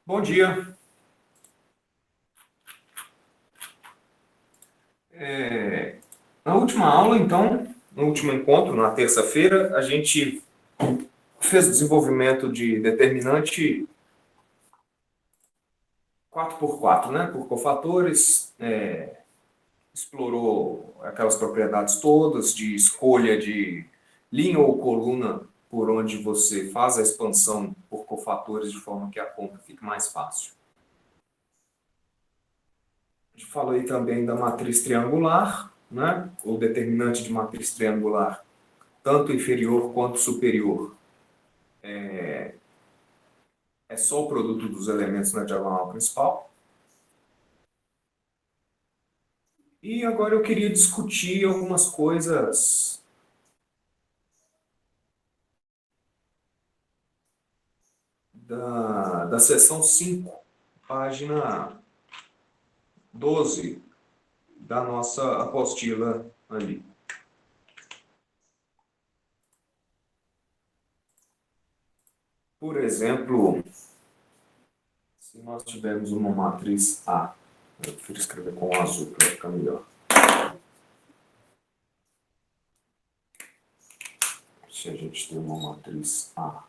Bom dia. Na última aula, então, no último encontro, na terça-feira, a gente fez o desenvolvimento de determinante 4x4, né? Por cofatores, explorou aquelas propriedades todas de escolha de linha ou coluna por onde você faz a expansão por cofatores de forma que a conta fique mais fácil. A gente falou aí também da matriz triangular, né? O determinante de matriz triangular tanto inferior quanto superior, é só o produto dos elementos na diagonal principal. E agora eu queria discutir algumas coisas da seção 5, página 12 da nossa apostila ali. Por exemplo, se nós tivermos uma matriz A, eu prefiro escrever com azul para ficar melhor. Se a gente tem uma matriz A,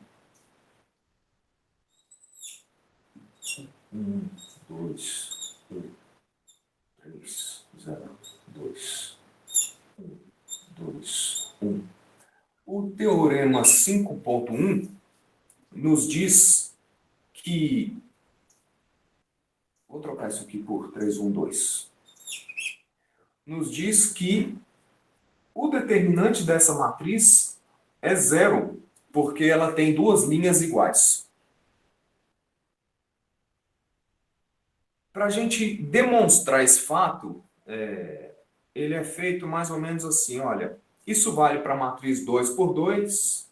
1, 2, 3, 0, 2, 1, 2, 1. O teorema 5.1 nos diz que... Vou trocar isso aqui por 312. Nos diz que o determinante dessa matriz é zero, porque ela tem duas linhas iguais. Para a gente demonstrar esse fato, ele é feito mais ou menos assim, olha, isso vale para a matriz 2 por 2,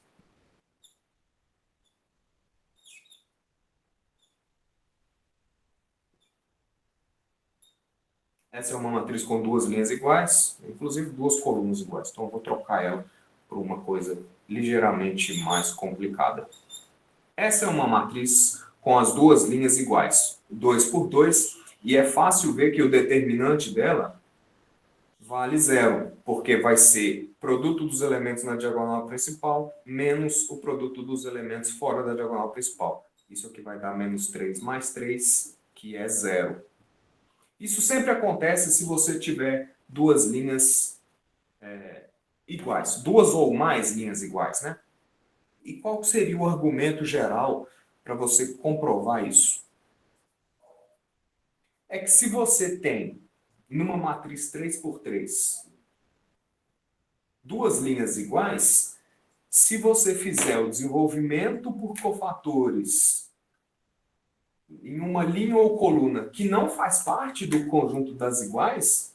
essa é uma matriz com duas linhas iguais, inclusive duas colunas iguais. Então eu vou trocar ela por uma coisa ligeiramente mais complicada. Essa é uma matriz com as duas linhas iguais, 2 por 2, e é fácil ver que o determinante dela vale zero, porque vai ser produto dos elementos na diagonal principal menos o produto dos elementos fora da diagonal principal. Isso aqui vai dar menos 3 mais 3, que é zero. Isso sempre acontece se você tiver duas linhas iguais, duas ou mais linhas iguais, né? E qual seria o argumento geral para você comprovar isso? É que se você tem, numa matriz 3 por 3 duas linhas iguais, se você fizer o desenvolvimento por cofatores em uma linha ou coluna que não faz parte do conjunto das iguais,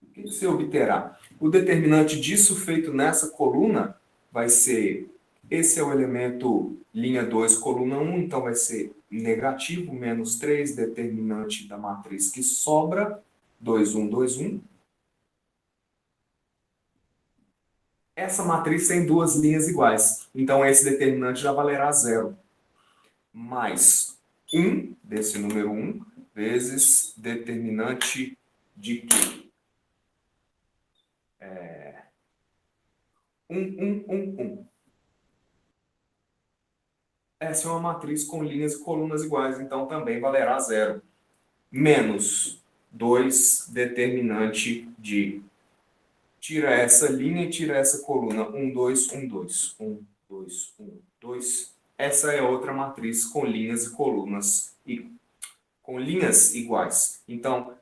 o que você obterá? O determinante disso feito nessa coluna vai ser, esse é o elemento linha 2, coluna 1, então vai ser negativo, menos 3, determinante da matriz que sobra, 2, 1, 2, 1. Essa matriz tem duas linhas iguais, então esse determinante já valerá zero. Mais 1, desse número 1, vezes determinante de Q. 1, 1, 1, 1. Essa é uma matriz com linhas e colunas iguais, então também valerá zero. Menos 2, determinante de... Tira essa linha e tira essa coluna. 1, 2, 1, 2. 1, 2, 1, 2. Essa é outra matriz com linhas e colunas com linhas iguais. Então,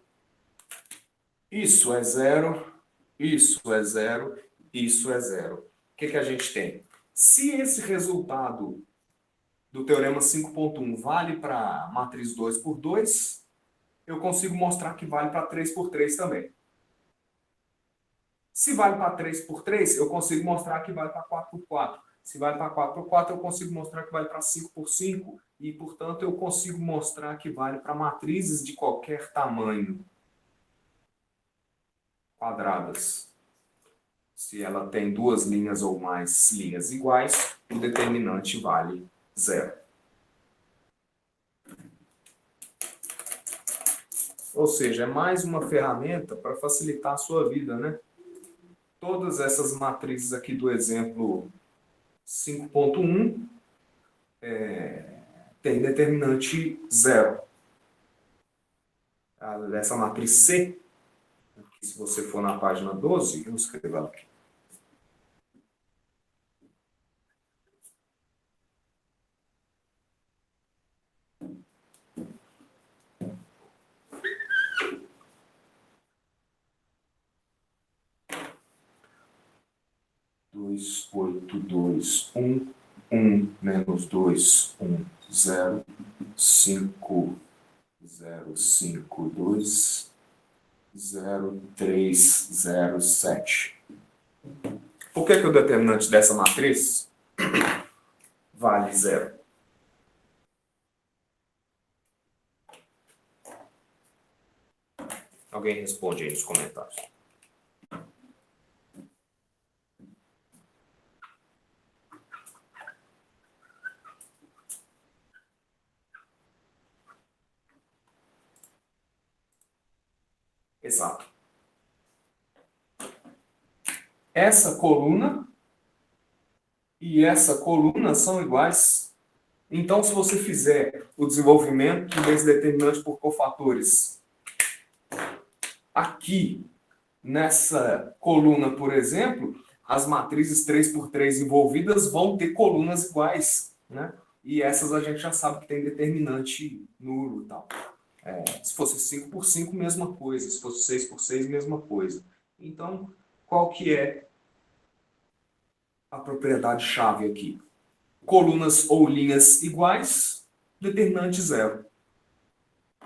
isso é zero, isso é zero, isso é zero. O que a gente tem? Se esse resultado do teorema 5.1 vale para a matriz 2 por 2, eu consigo mostrar que vale para 3 por 3 também. Se vale para 3 por 3, eu consigo mostrar que vale para 4 por 4. Se vale para 4 por 4, eu consigo mostrar que vale para 5 por 5. E, portanto, eu consigo mostrar que vale para matrizes de qualquer tamanho, quadradas. Se ela tem duas linhas ou mais linhas iguais, o determinante vale zero. Ou seja, é mais uma ferramenta para facilitar a sua vida, né? Todas essas matrizes aqui do exemplo 5.1 tem determinante zero. Essa matriz C, se você for na página 12, eu escrevo ela aqui. Dois, oito, dois, menos dois, zero, cinco, zero, cinco, dois, zero, três, zero, sete. Por que o determinante dessa matriz vale zero? Alguém responde aí nos comentários. Exato. Essa coluna e essa coluna são iguais. Então, se você fizer o desenvolvimento desse determinante por cofatores aqui, nessa coluna, por exemplo, as matrizes 3 por 3 envolvidas vão ter colunas iguais, né? E essas a gente já sabe que tem determinante nulo e tal. Se fosse 5 por 5, mesma coisa. Se fosse 6 por 6, mesma coisa. Então, qual que é a propriedade-chave aqui? Colunas ou linhas iguais, determinante zero.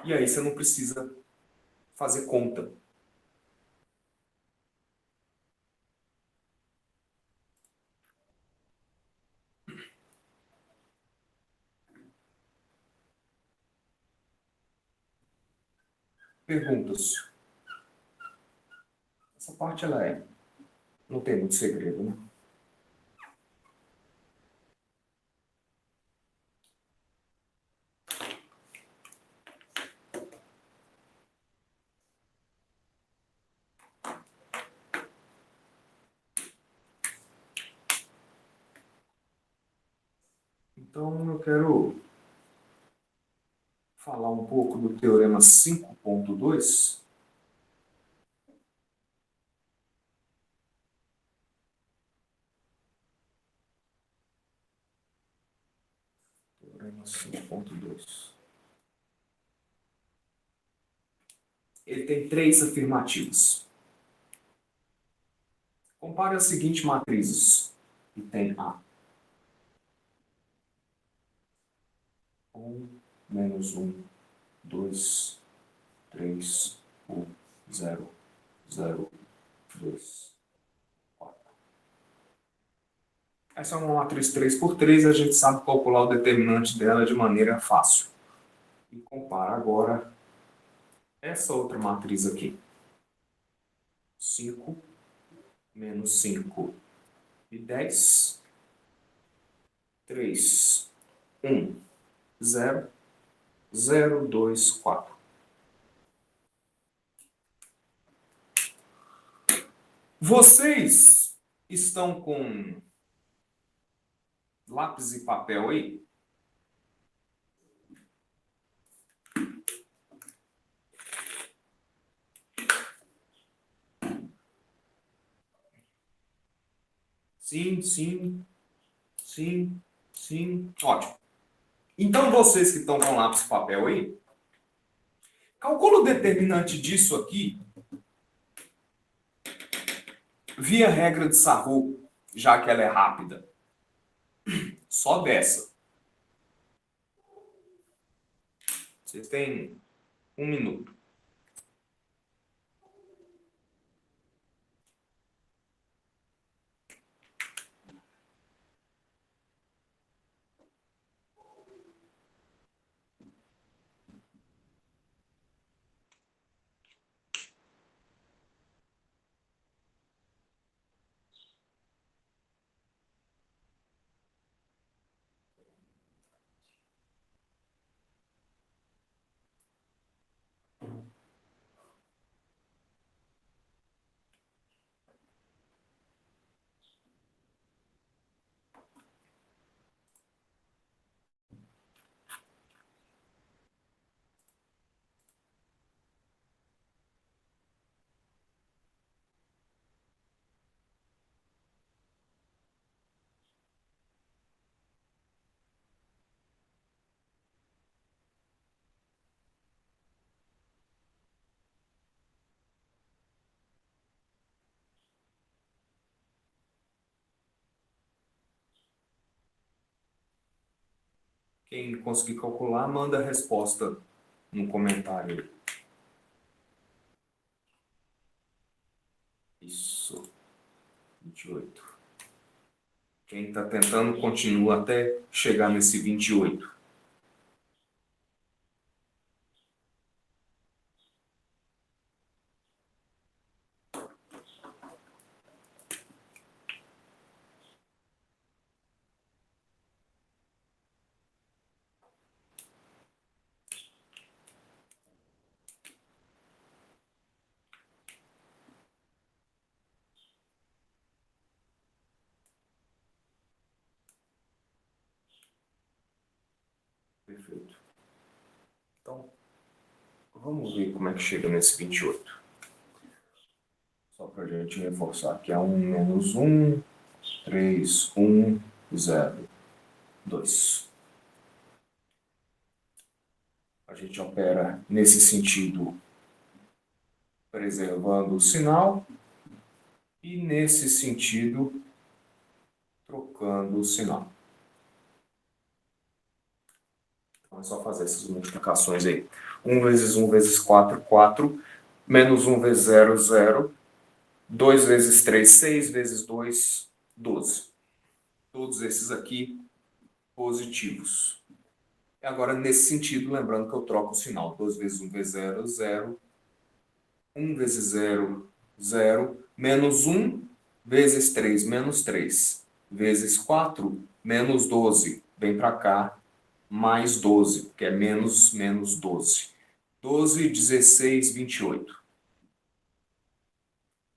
E aí você não precisa fazer conta. Perguntas. Essa parte não tem muito segredo, né? Então eu quero falar um pouco do teorema 5.2. Teorema 5.2. Ele tem três afirmativas. Compare as seguintes matrizes. E tem A. 1, menos 1, 2, 3, 1, 0, 0, 2, 4. Essa é uma matriz 3 por 3, a gente sabe calcular o determinante dela de maneira fácil. E compara agora essa outra matriz aqui. 5, menos 5 e 10. 3, 1, 0, 0, 2, 4. Vocês estão com lápis e papel aí? Sim, sim, sim, sim. Ótimo. Então, vocês que estão com lápis e papel aí, calcula o determinante disso aqui via regra de Sarro, já que ela é rápida. Só dessa. Vocês têm 1 minuto. Quem conseguir calcular, manda a resposta no comentário aí. Isso, 28. Quem está tentando continua até chegar nesse 28. Perfeito. Então, vamos ver como é que chega nesse 28. Só para a gente reforçar aqui. É 1 menos 1, 3, 1, 0, 2. A gente opera nesse sentido, preservando o sinal, e nesse sentido, trocando o sinal. Então é só fazer essas multiplicações aí. 1 vezes 1 vezes 4, 4. Menos 1 vezes 0, 0. 2 vezes 3, 6 vezes 2, 12. Todos esses aqui positivos. E agora, nesse sentido, lembrando que eu troco o sinal. 2 vezes 1 vezes 0, 0. 1 vezes 0, 0. Menos 1 vezes 3, menos 3. Vezes 4, menos 12. Vem para cá, mais 12, que é menos 12. 12, 16, 28.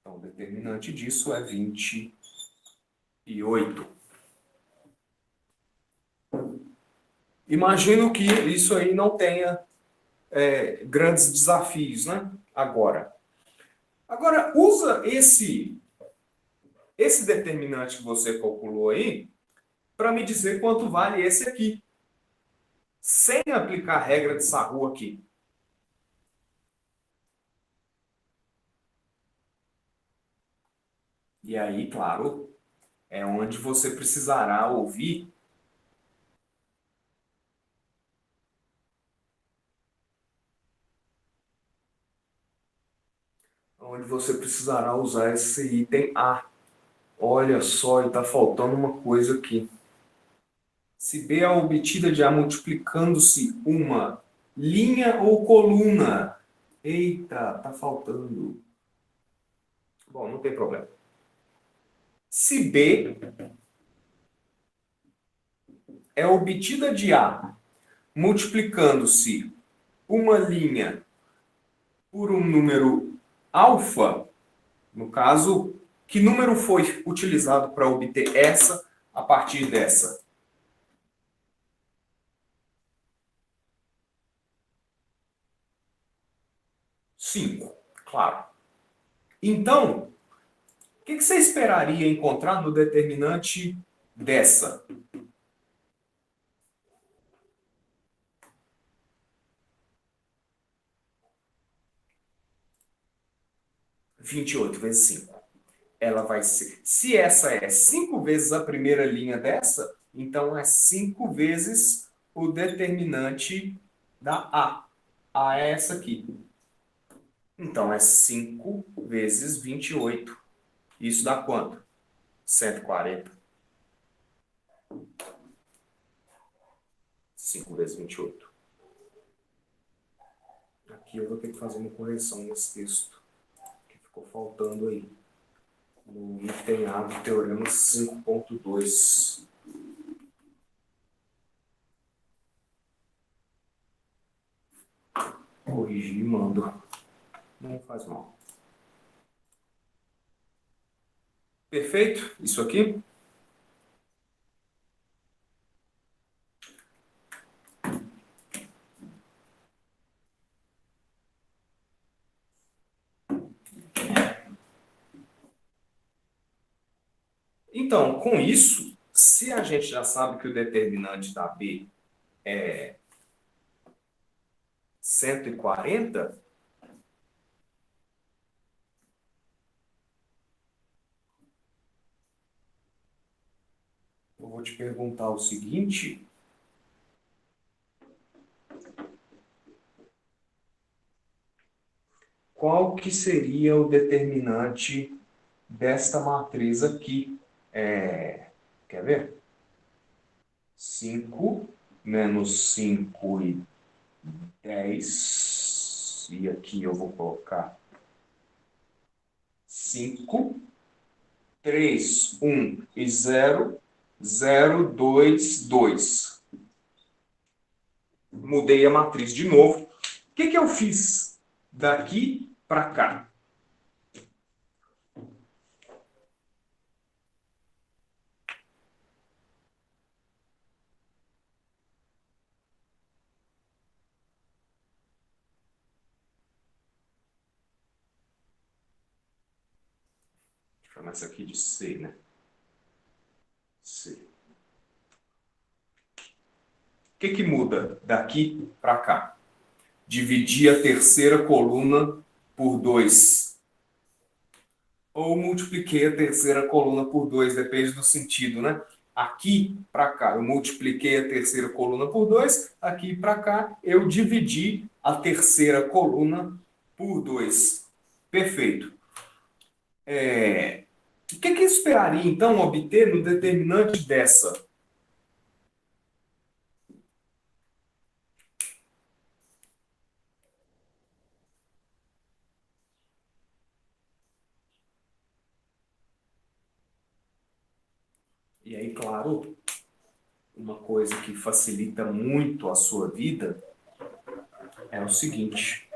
Então, o determinante disso é 28. Imagino que isso aí não tenha grandes desafios, né? Agora, usa esse determinante que você calculou aí para me dizer quanto vale esse aqui, sem aplicar a regra de Sarro aqui. E aí, claro, é onde você precisará ouvir usar esse item A. Olha só, está faltando uma coisa aqui. Se B é obtida de A multiplicando-se uma linha ou coluna. Eita, tá faltando. Bom, não tem problema. Se B é obtida de A multiplicando-se uma linha por um número alfa, no caso, que número foi utilizado para obter essa a partir dessa? 5, claro. Então, o que você esperaria encontrar no determinante dessa? 28 vezes 5. Ela vai ser. Se essa é 5 vezes a primeira linha dessa, então é 5 vezes o determinante da A. A é essa aqui. Então é 5 vezes 28. Isso dá quanto? 140. 5 vezes 28. Aqui eu vou ter que fazer uma correção nesse texto, que ficou faltando aí. No item A do teorema 5.2. Corrigir e mando. Não faz mal. Perfeito? Isso aqui? Então, com isso, se a gente já sabe que o determinante da B é 140, eu vou te perguntar o seguinte: qual que seria o determinante desta matriz aqui? Quer ver? 5 menos 5 e 10. E aqui eu vou colocar 5, 3, 1 e 0, 0, 2, 2. Mudei a matriz de novo. O que eu fiz daqui para cá? Vou chamar isso aqui de C, né? C. O que muda daqui para cá? Dividir a terceira coluna por 2. Ou multipliquei a terceira coluna por 2, depende do sentido, né? Aqui para cá, eu multipliquei a terceira coluna por 2, aqui para cá, eu dividi a terceira coluna por 2. Perfeito. O que eu esperaria, então, obter no determinante dessa? E aí, claro, uma coisa que facilita muito a sua vida é o seguinte.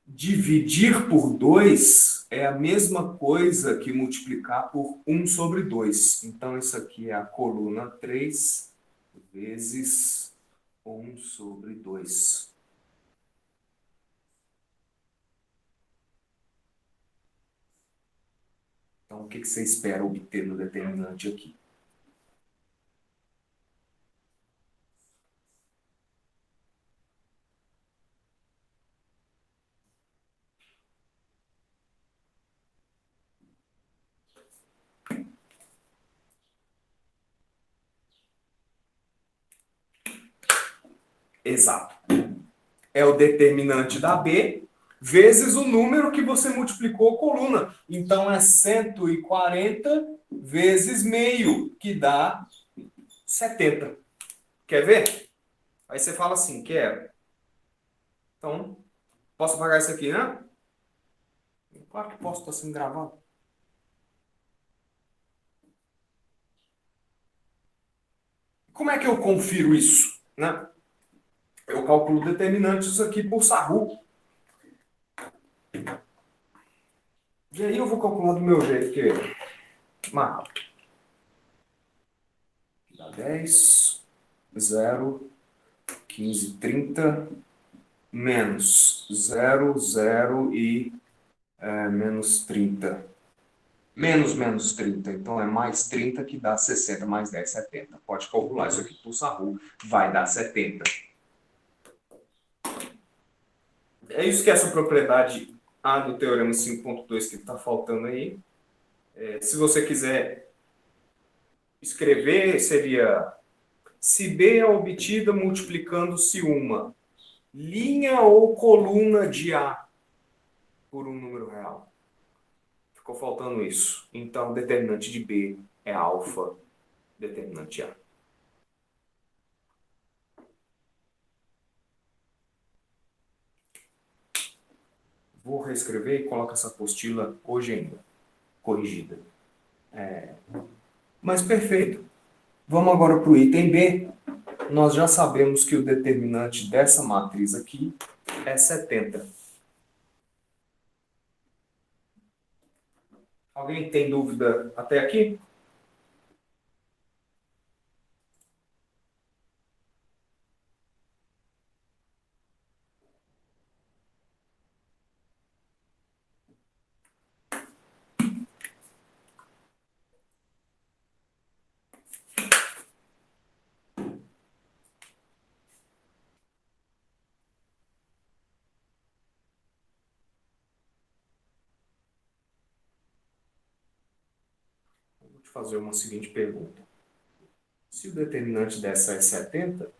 Dividir por 2 é a mesma coisa que multiplicar por 1/2. Então, isso aqui é a coluna 3 vezes 1/2. Então, o que você espera obter no determinante aqui? Exato. É o determinante da B vezes o número que você multiplicou a coluna. Então, é 140 vezes meio, que dá 70. Quer ver? Aí você fala assim, quero. Então, posso apagar isso aqui, né? Claro que posso, estar sendo gravado. Como é que eu confiro isso, né? Eu calculo determinantes aqui por Sarru. E aí eu vou calcular do meu jeito, que é mais rápido. Dá 10, 0, 15, 30, menos 0, 0 e menos 30. Menos 30. Então é mais 30 que dá 60, mais 10, 70. Pode calcular isso aqui por Sarru. Vai dar 70. É isso que essa propriedade A do teorema 5.2 que está faltando aí. Se você quiser escrever, seria se B é obtida multiplicando-se uma linha ou coluna de A por um número real. Ficou faltando isso. Então, determinante de B é alfa, determinante A. Vou reescrever e coloco essa apostila hoje ainda, corrigida. Mas perfeito. Vamos agora para o item B. Nós já sabemos que o determinante dessa matriz aqui é 70. Alguém tem dúvida até aqui? Vou te fazer uma seguinte pergunta. Se o determinante dessa é 70, o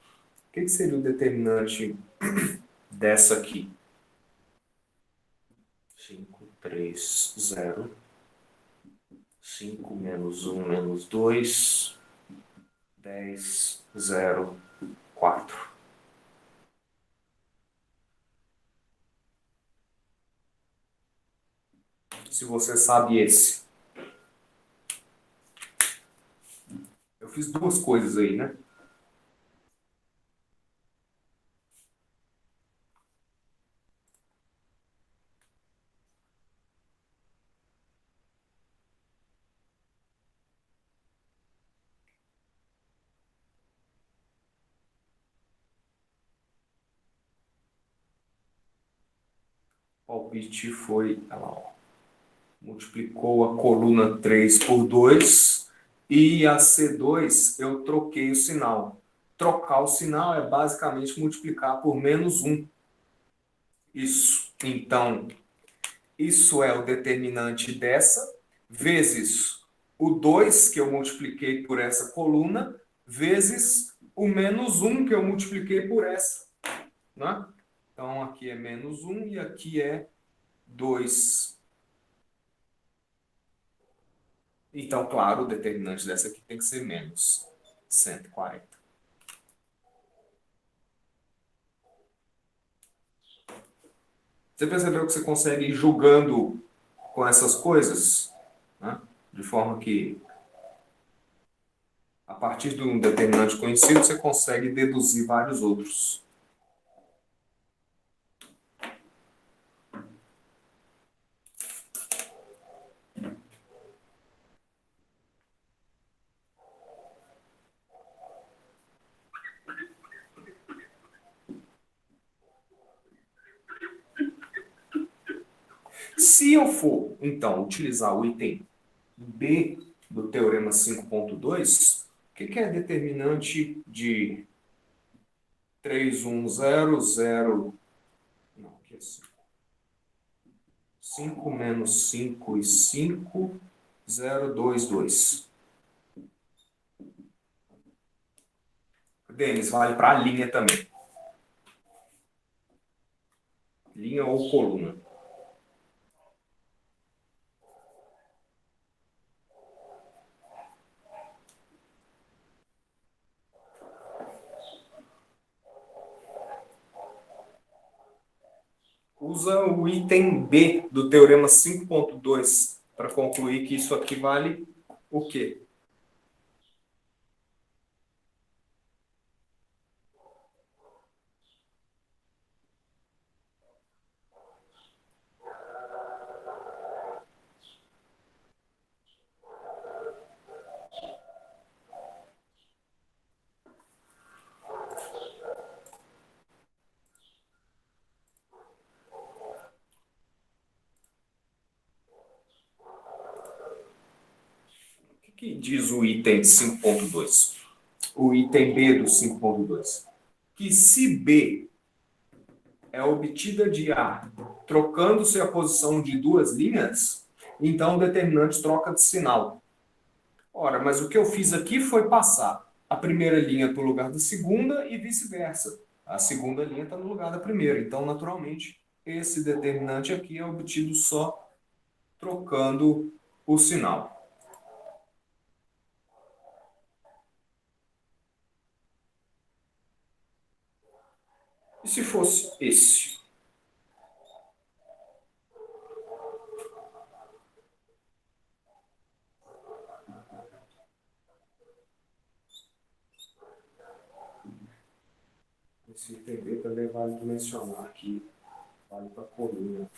que seria o determinante dessa aqui? 5, 3, 0. 5 menos 1 menos 2, 10, 0, 4. Se você sabe esse. Eu fiz duas coisas aí, né? O palpite foi, olha lá, ó, multiplicou a coluna 3 por 2 e a C2 eu troquei o sinal. Trocar o sinal é basicamente multiplicar por menos 1. Isso. Então, isso é o determinante dessa, vezes o 2 que eu multipliquei por essa coluna, vezes o menos 1 que eu multipliquei por essa. Né? Então, aqui é menos 1 e aqui é 2. Então, claro, o determinante dessa aqui tem que ser menos 140. Você percebeu que você consegue ir julgando com essas coisas? Né? De forma que, a partir de um determinante conhecido, você consegue deduzir vários outros. Se eu for, então, utilizar o item B do teorema 5.2, o que é determinante de 3, 1, 0, 0? Não, aqui é 5. 5 menos 5 e 5, 0, 2, 2. Denis, vale para a linha também. Linha ou coluna. Usa o item B do teorema 5.2 para concluir que isso aqui vale o quê? O que diz o item 5.2? O item B do 5.2? Que se B é obtida de A trocando-se a posição de duas linhas, então o determinante troca de sinal. Ora, mas o que eu fiz aqui foi passar a primeira linha para o lugar da segunda e vice-versa. A segunda linha está no lugar da primeira. Então, naturalmente, esse determinante aqui é obtido só trocando o sinal. E se fosse esse? Esse item B também vale mencionar aqui, vale para a coluna.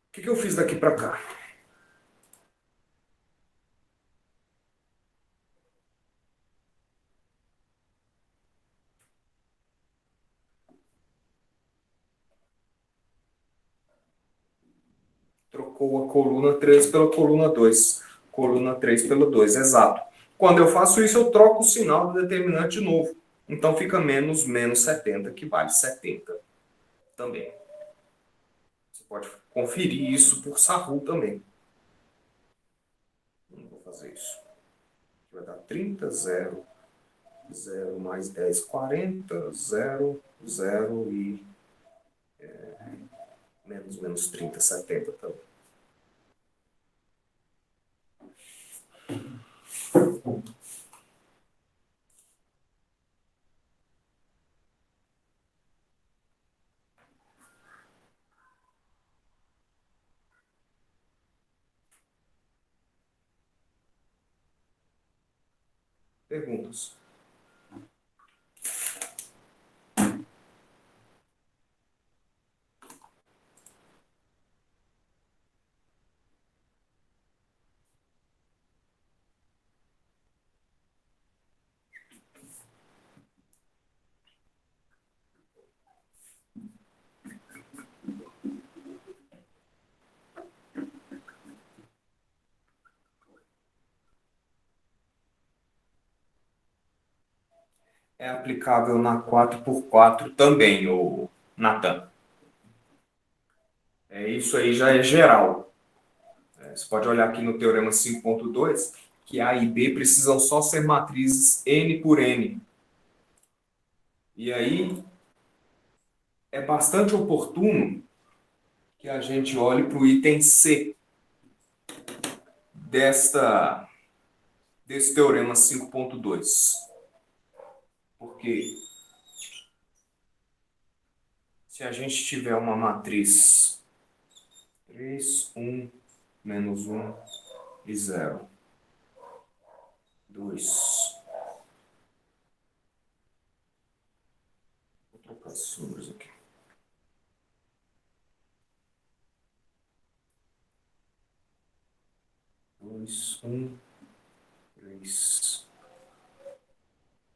O que eu fiz daqui para cá? Trocou a coluna 3 pela coluna 2. Coluna 3 pela 2, exato. Quando eu faço isso, eu troco o sinal do determinante de novo. Então fica menos 70, que vale 70 também. Você pode conferir isso por Sahu também. Não vou fazer isso. Vai dar 30, 0, 0 mais 10, 40, 0, 0 e menos 30, 70 também. Perguntas? É aplicável na 4x4 também, o Natan. Isso aí já é geral. Você pode olhar aqui no Teorema 5.2 que A e B precisam só ser matrizes N por N. E aí é bastante oportuno que a gente olhe para o item C desse Teorema 5.2. Porque se a gente tiver uma matriz 3, 1, menos 1 e 0, 2. Vou trocar esses números aqui. 2, 1, 3,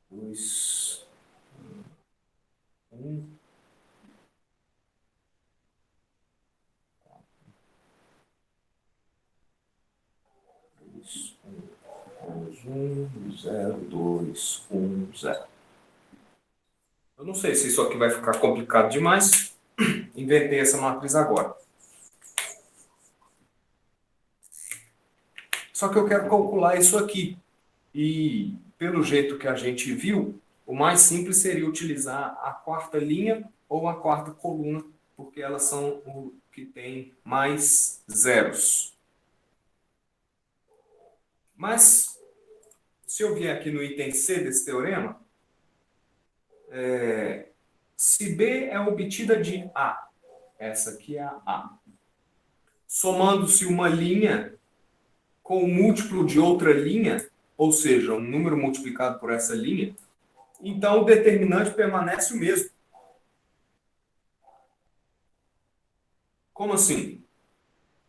2, 1. 1, 0, 2, 1, 0. Eu não sei se isso aqui vai ficar complicado demais. Inventei essa matriz agora. Só que eu quero calcular isso aqui. E, pelo jeito que a gente viu, o mais simples seria utilizar a quarta linha ou a quarta coluna, porque elas são o que tem mais zeros. Mas, se eu vier aqui no item C desse teorema, se B é obtida de A, essa aqui é a A, somando-se uma linha com o múltiplo de outra linha, ou seja, um número multiplicado por essa linha, então o determinante permanece o mesmo. Como assim?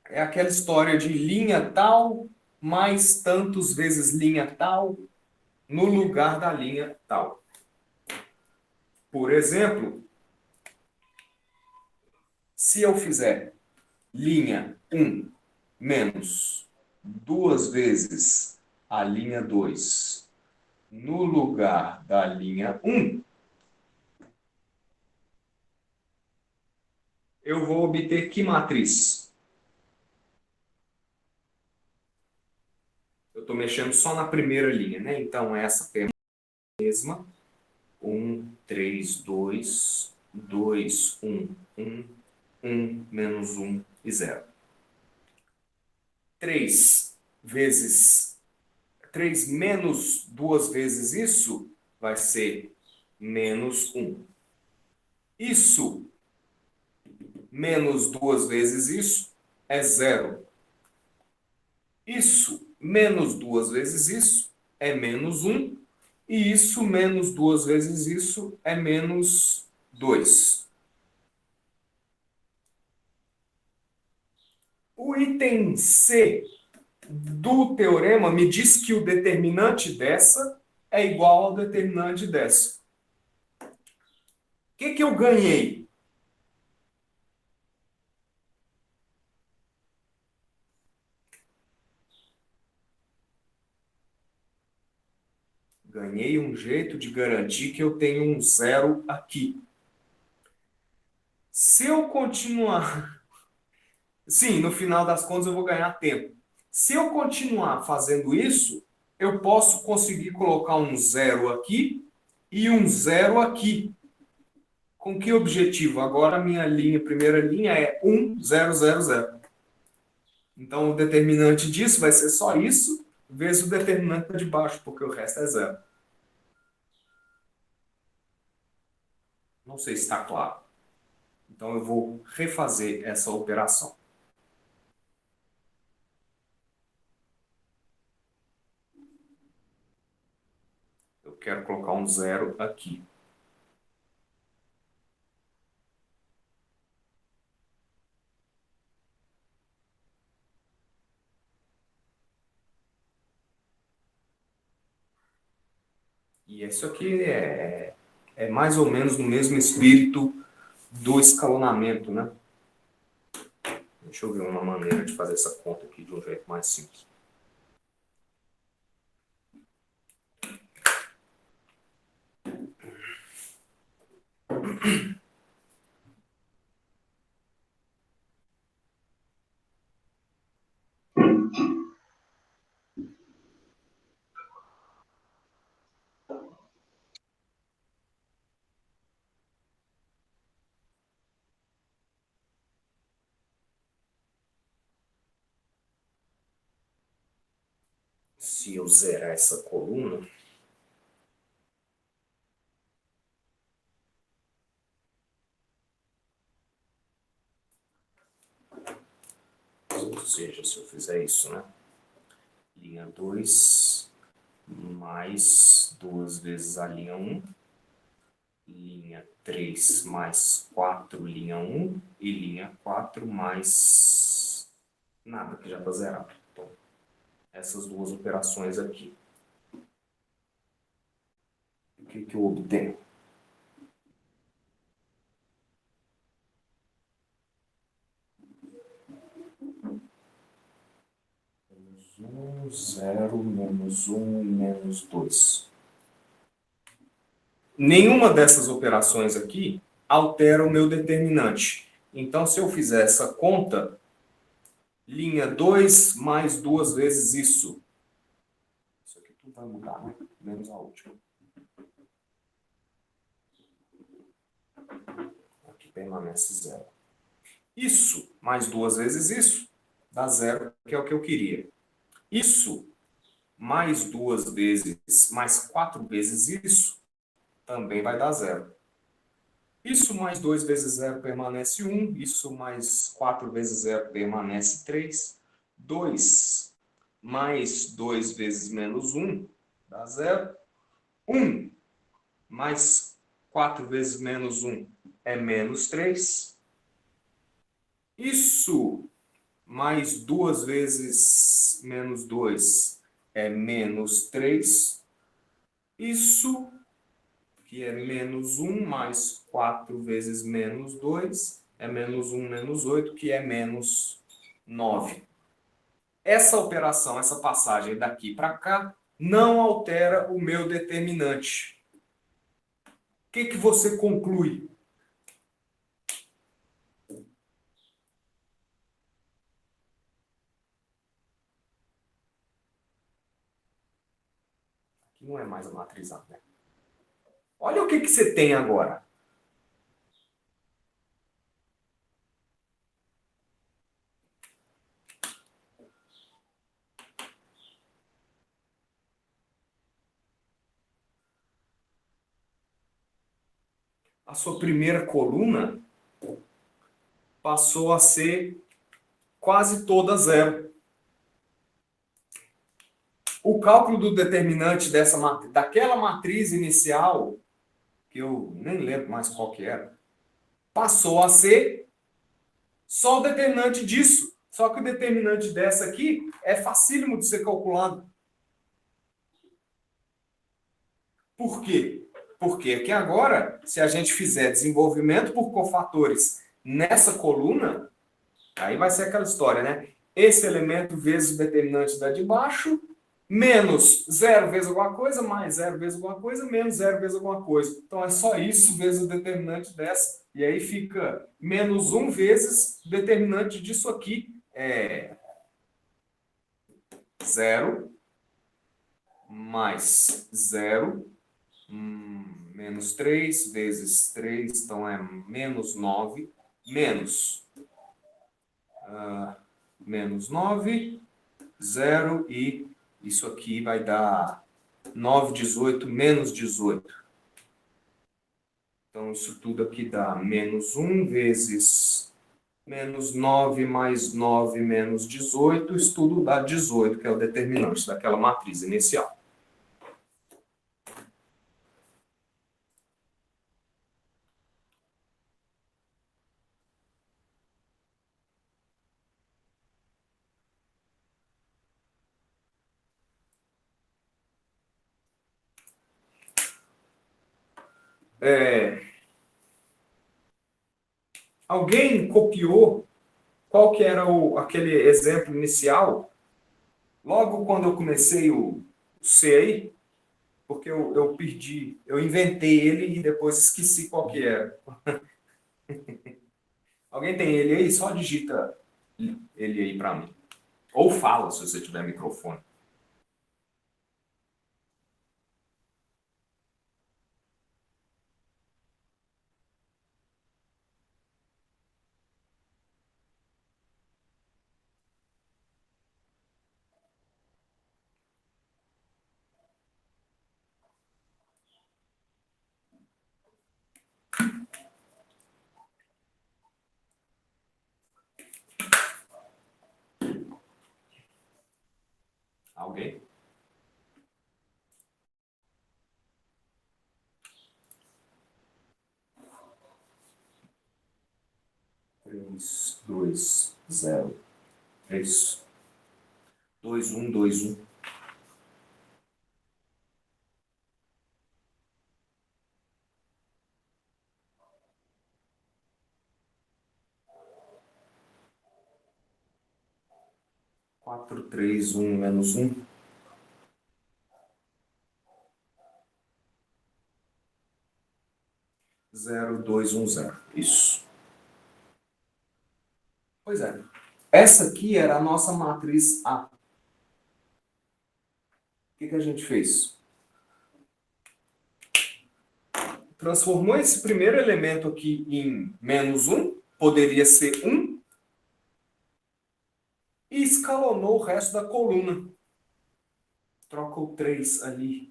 É aquela história de linha tal mais tantos vezes linha tal no lugar da linha tal. Por exemplo, se eu fizer linha 1 menos 2 vezes a linha 2 no lugar da linha 1, eu vou obter que matriz? Eu estou mexendo só na primeira linha, né? Então, essa tem a mesma. 1, 3, 2, 2, 1, 1, 1, menos 1 e 0. 3 vezes 3 menos 2 vezes isso vai ser menos 1. Isso menos 2 vezes isso é 0. Isso menos 2 vezes isso é menos 1. E isso menos 2 vezes isso é menos 2. O item C do teorema me diz que o determinante dessa é igual ao determinante dessa. O que eu ganhei? Ganhei um jeito de garantir que eu tenho um zero aqui. Se eu continuar Sim, no final das contas eu vou ganhar tempo. Se eu continuar fazendo isso, eu posso conseguir colocar um zero aqui e um zero aqui. Com que objetivo? Agora a minha linha, primeira linha é 1, 0, 0, 0. Então o determinante disso vai ser só isso, vezes o determinante de baixo, porque o resto é zero. Não sei se está claro. Então eu vou refazer essa operação. Eu quero colocar um zero aqui. E isso aqui é mais ou menos no mesmo espírito do escalonamento, né? Deixa eu ver uma maneira de fazer essa conta aqui de um jeito mais simples. Se eu zerar essa coluna, ou seja, se eu fizer isso, né? Linha 2 mais 2 vezes a linha 1, linha 3 mais 4, linha 1, e linha 4 mais nada, que já está zerado. Então, essas duas operações aqui. O que eu obtenho? Menos 1, 0, menos 1 e menos 2. Nenhuma dessas operações aqui altera o meu determinante. Então, se eu fizer essa conta, linha 2 mais 2 vezes isso. Isso aqui tudo vai mudar, né? Menos a última. Aqui permanece zero. Isso mais 2 vezes isso dá zero, que é o que eu queria. Isso mais 2 vezes, mais 4 vezes isso, também vai dar zero. Isso mais 2 vezes 0 permanece 1. Isso mais 4 vezes 0 permanece 3. 2 mais 2 vezes menos 1 dá 0. 1 mais 4 vezes menos 1 é menos 3. Isso mais 2 vezes menos 2 é menos 3. Isso que é menos 1 mais 4 vezes menos 2, é menos 1 menos 8, que é menos 9. Essa operação, essa passagem daqui para cá, não altera o meu determinante. O que você conclui? Aqui não é mais a matriz A, né? Olha o que você tem agora. A sua primeira coluna passou a ser quase toda zero. O cálculo do determinante daquela matriz inicial, que eu nem lembro mais qual que era, passou a ser só o determinante disso. Só que o determinante dessa aqui é facílimo de ser calculado. Por quê? Porque aqui agora, se a gente fizer desenvolvimento por cofatores nessa coluna, aí vai ser aquela história, né? Esse elemento vezes o determinante da de baixo, menos zero vezes alguma coisa, mais zero vezes alguma coisa, menos zero vezes alguma coisa. Então é só isso vezes o determinante dessa. E aí fica menos um vezes o determinante disso aqui. É zero mais zero, menos 3 vezes 3, então é menos 9, menos, menos 9, zero, e isso aqui vai dar 9, 18, menos 18. Então, isso tudo aqui dá menos 1 vezes menos 9 mais 9 menos 18. Isso tudo dá 18, que é o determinante daquela matriz inicial. Alguém copiou qual que era aquele exemplo inicial? Logo quando eu comecei o C aí, porque eu perdi, eu inventei ele e depois esqueci qual que era. Alguém tem ele aí? Só digita ele aí para mim. Ou fala, se você tiver microfone. Alguém? 3, 2, 0. É isso. 2, 1, 2, 1. Quatro, 3, 1, menos 1. 0, 2, 1, 0. Isso. Pois é. Essa aqui era a nossa matriz A. O que a gente fez? Transformou esse primeiro elemento aqui em menos 1, poderia ser 1, e escalonou o resto da coluna. Troca o 3 ali.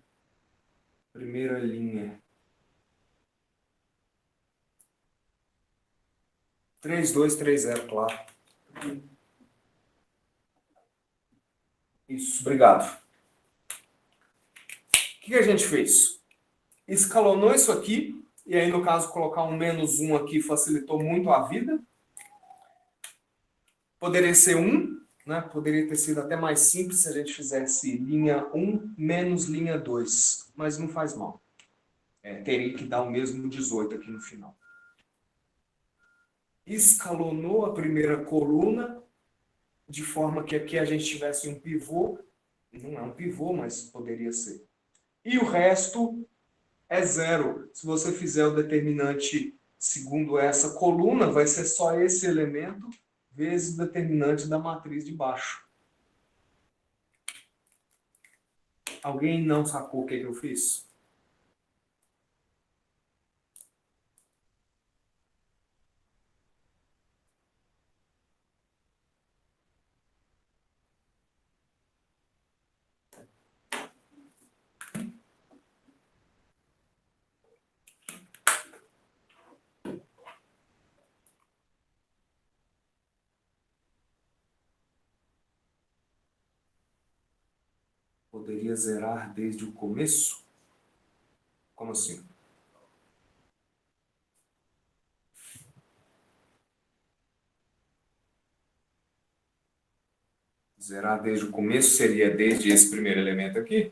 Primeira linha. 3, 2, 3, 0, claro. Isso, obrigado. O que a gente fez? Escalonou isso aqui, e aí no caso colocar um menos 1 aqui facilitou muito a vida. Poderia ser 1, né? Poderia ter sido até mais simples se a gente fizesse linha 1 menos linha 2, mas não faz mal. Teria que dar o mesmo 18 aqui no final. Escalonou a primeira coluna, de forma que aqui a gente tivesse um pivô. Não é um pivô, mas poderia ser. E o resto é zero. Se você fizer o determinante segundo essa coluna, vai ser só esse elemento vezes o determinante da matriz de baixo. Alguém não sacou o que eu fiz? Poderia zerar desde o começo? Como assim? Zerar desde o começo seria desde esse primeiro elemento aqui?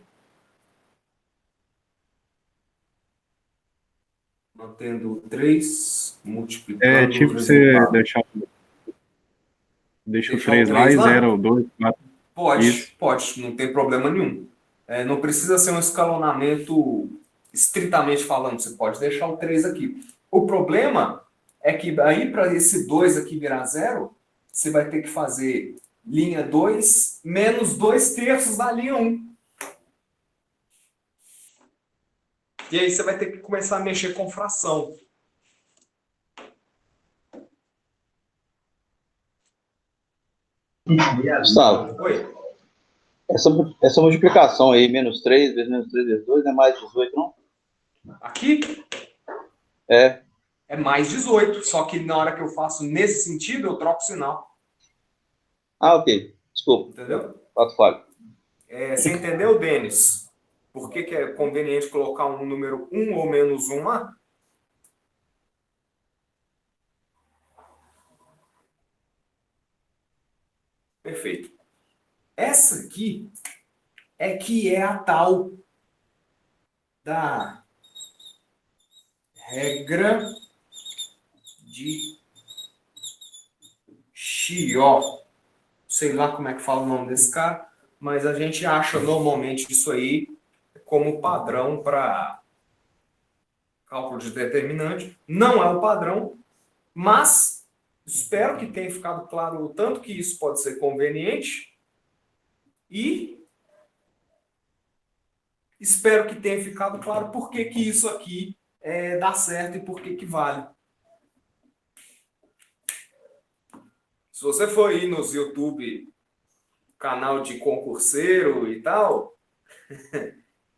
Mantendo 3, É multiplicando o tipo você resultado. deixa o Deixar o 3 lá 3 e lá? zera o 2, 4. Pode, Isso. pode, não tem problema nenhum. Não precisa ser um escalonamento estritamente falando, você pode deixar o 3 aqui. O problema é que aí para esse 2 aqui virar zero, você vai ter que fazer linha 2 menos 2 terços da linha um. E aí você vai ter que começar a mexer com fração. Gustavo, Oi? essa multiplicação aí, -3 vezes -3 vezes 2 não é mais 18, não? Aqui É. é mais 18, só que na hora que eu faço nesse sentido, eu troco o sinal. Ah, ok. Desculpa. Entendeu? Fato falho. Você entendeu, Denis? Por que é conveniente colocar um número um ou menos um lá? Perfeito. Essa aqui é que é a tal da regra de Chió. Sei lá como é que fala o nome desse cara, mas a gente acha normalmente isso aí como padrão para cálculo de determinante. Não é o padrão, mas espero que tenha ficado claro o tanto que isso pode ser conveniente e espero que tenha ficado claro por que que isso aqui dá certo e por que que vale. Se você for aí nos YouTube, canal de concurseiro e tal,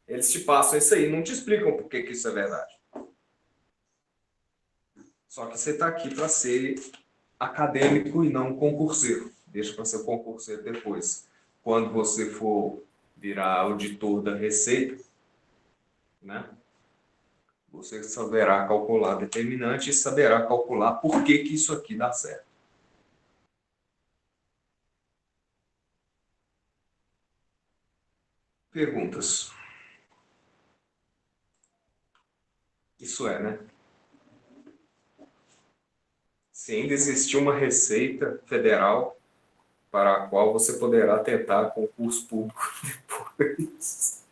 eles te passam isso aí, não te explicam por que que isso é verdade. Só que você está aqui para ser acadêmico e não concurseiro. Deixa para ser concurseiro depois. Quando você for virar auditor da Receita, né? Você saberá calcular determinante e saberá calcular por que que isso aqui dá certo. Perguntas. Isso é, né? Se ainda existir uma receita federal para a qual você poderá tentar concurso público depois.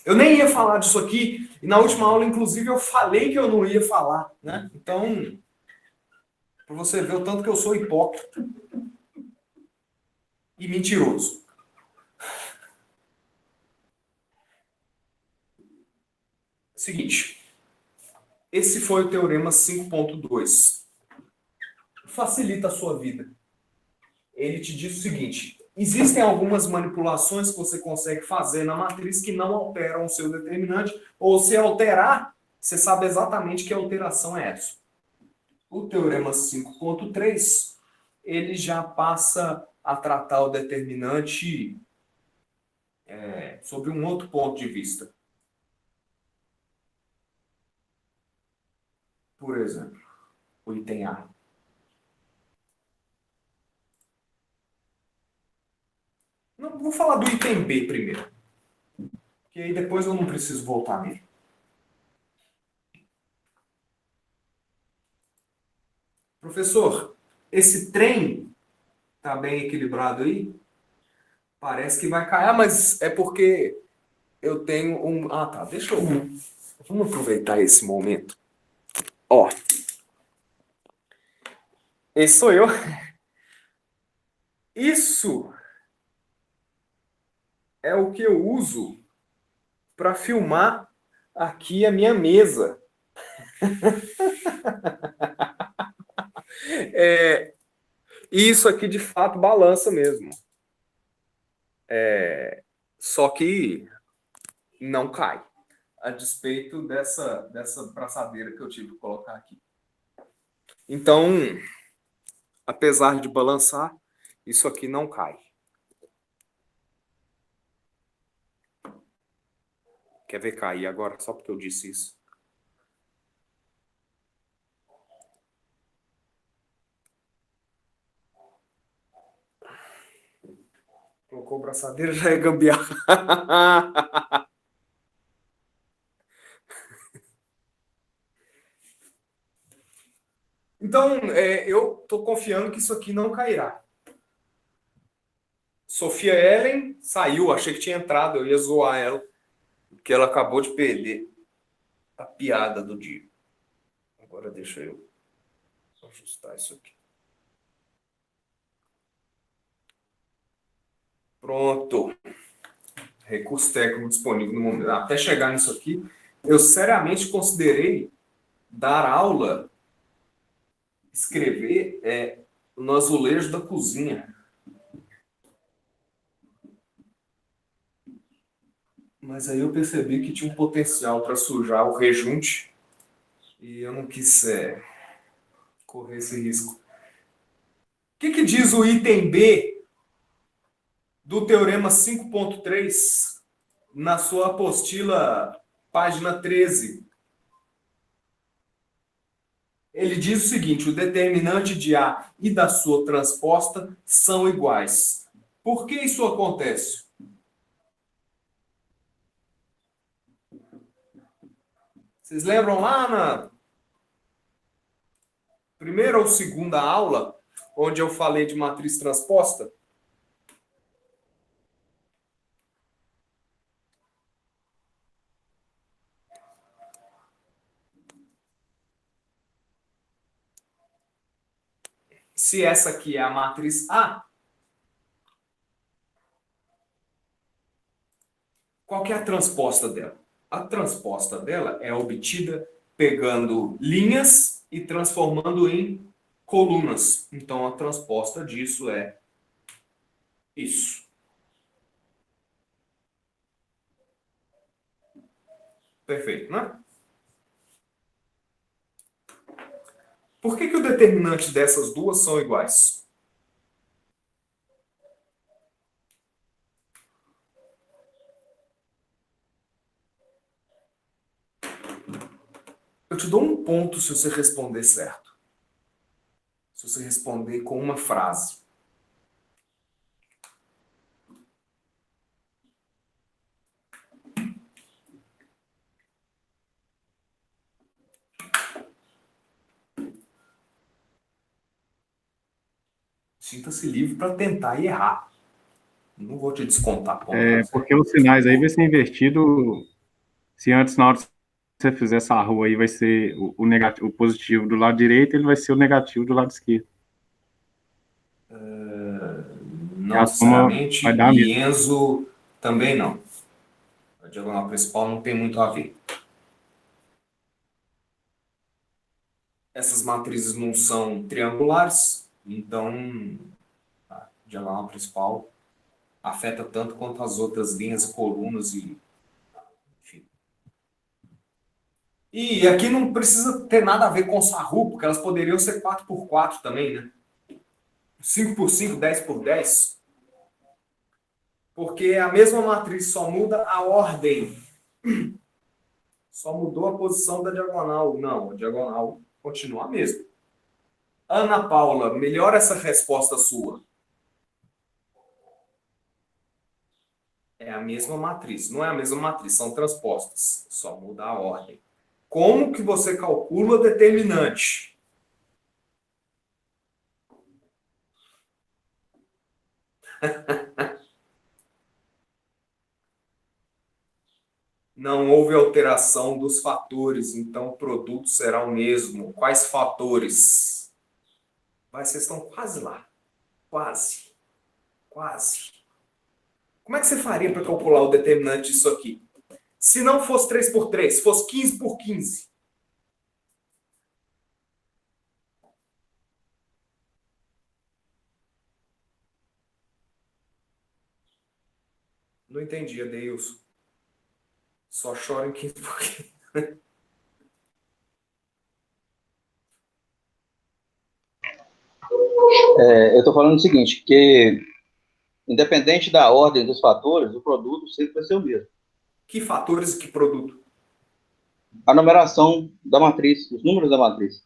Eu nem ia falar disso aqui, e na última aula, inclusive, eu falei que eu não ia falar, né? Então, para você ver o tanto que eu sou hipócrita e mentiroso. Seguinte, esse foi o teorema 5.2. Facilita a sua vida. Ele te diz o seguinte: existem algumas manipulações que você consegue fazer na matriz que não alteram o seu determinante, ou se alterar, você sabe exatamente que alteração é essa. O teorema 5.3, ele já passa a tratar o determinante sob um outro ponto de vista. Por exemplo, o item A. Não, vou falar do item B primeiro, que aí depois eu não preciso voltar nele. Professor, esse trem tá bem equilibrado aí? Parece que vai cair, mas é porque eu tenho um. Ah, tá. Deixa eu. Vamos aproveitar esse momento. Ó, esse sou eu. Isso é o que eu uso para filmar aqui a minha mesa. É, e isso aqui de fato balança mesmo. Só que não cai. A despeito dessa braçadeira que eu tive que colocar aqui. Então, apesar de balançar, isso aqui não cai. Quer ver cair agora, só porque eu disse isso? Colocou braçadeira, já é gambiarra. Então, eu estou confiando que isso aqui não cairá. Sofia Ellen saiu, achei que tinha entrado, eu ia zoar ela, porque ela acabou de perder a piada do dia. Agora deixa eu ajustar isso aqui. Pronto. Recurso técnico disponível no momento. Até chegar nisso aqui, eu seriamente considerei dar aula, escrever no azulejo da cozinha. Mas aí eu percebi que tinha um potencial para sujar o rejunte e eu não quis correr esse risco. O que diz o item B do Teorema 5.3 na sua apostila, página 13? Ele diz o seguinte: o determinante de A e da sua transposta são iguais. Por que isso acontece? Vocês lembram lá na primeira ou segunda aula, onde eu falei de matriz transposta? Se essa aqui é a matriz A, qual que é a transposta dela? A transposta dela é obtida pegando linhas e transformando em colunas. Então, a transposta disso é isso. Perfeito, né? Por que o determinante dessas duas são iguais? Eu te dou um ponto se você responder certo. Se você responder com uma frase. Sinta-se livre para tentar e errar. Não vou te descontar ponto. Porque os sinais aí vai ser invertido. Se antes, na hora que você fizer essa rua aí, vai ser o negativo, o positivo do lado direito, ele vai ser o negativo do lado esquerdo. Não A soma necessariamente. vai dar E mesmo. Enzo também não. A diagonal principal não tem muito a ver. Essas matrizes não são triangulares, então a diagonal principal afeta tanto quanto as outras linhas, colunas e enfim. E aqui não precisa ter nada a ver com Sarru, porque elas poderiam ser 4x4 também, né? 5x5, 10x10. Porque a mesma matriz só muda a ordem. Só mudou a posição da diagonal. Não, a diagonal continua a mesma. Ana Paula, melhora essa resposta sua. É a mesma matriz. Não é a mesma matriz, são transpostas. Só muda a ordem. Como que você calcula o determinante? Não houve alteração dos fatores, então o produto será o mesmo. Quais fatores? Mas vocês estão quase lá. Quase. Quase. Como é que você faria para calcular o determinante disso aqui? Se não fosse 3x3, fosse 15x15. Não entendi, Adeilson. Só chora em 15x15. Eu estou falando o seguinte, que independente da ordem dos fatores, o produto sempre vai ser o mesmo. Que fatores e que produto? A numeração da matriz, os números da matriz.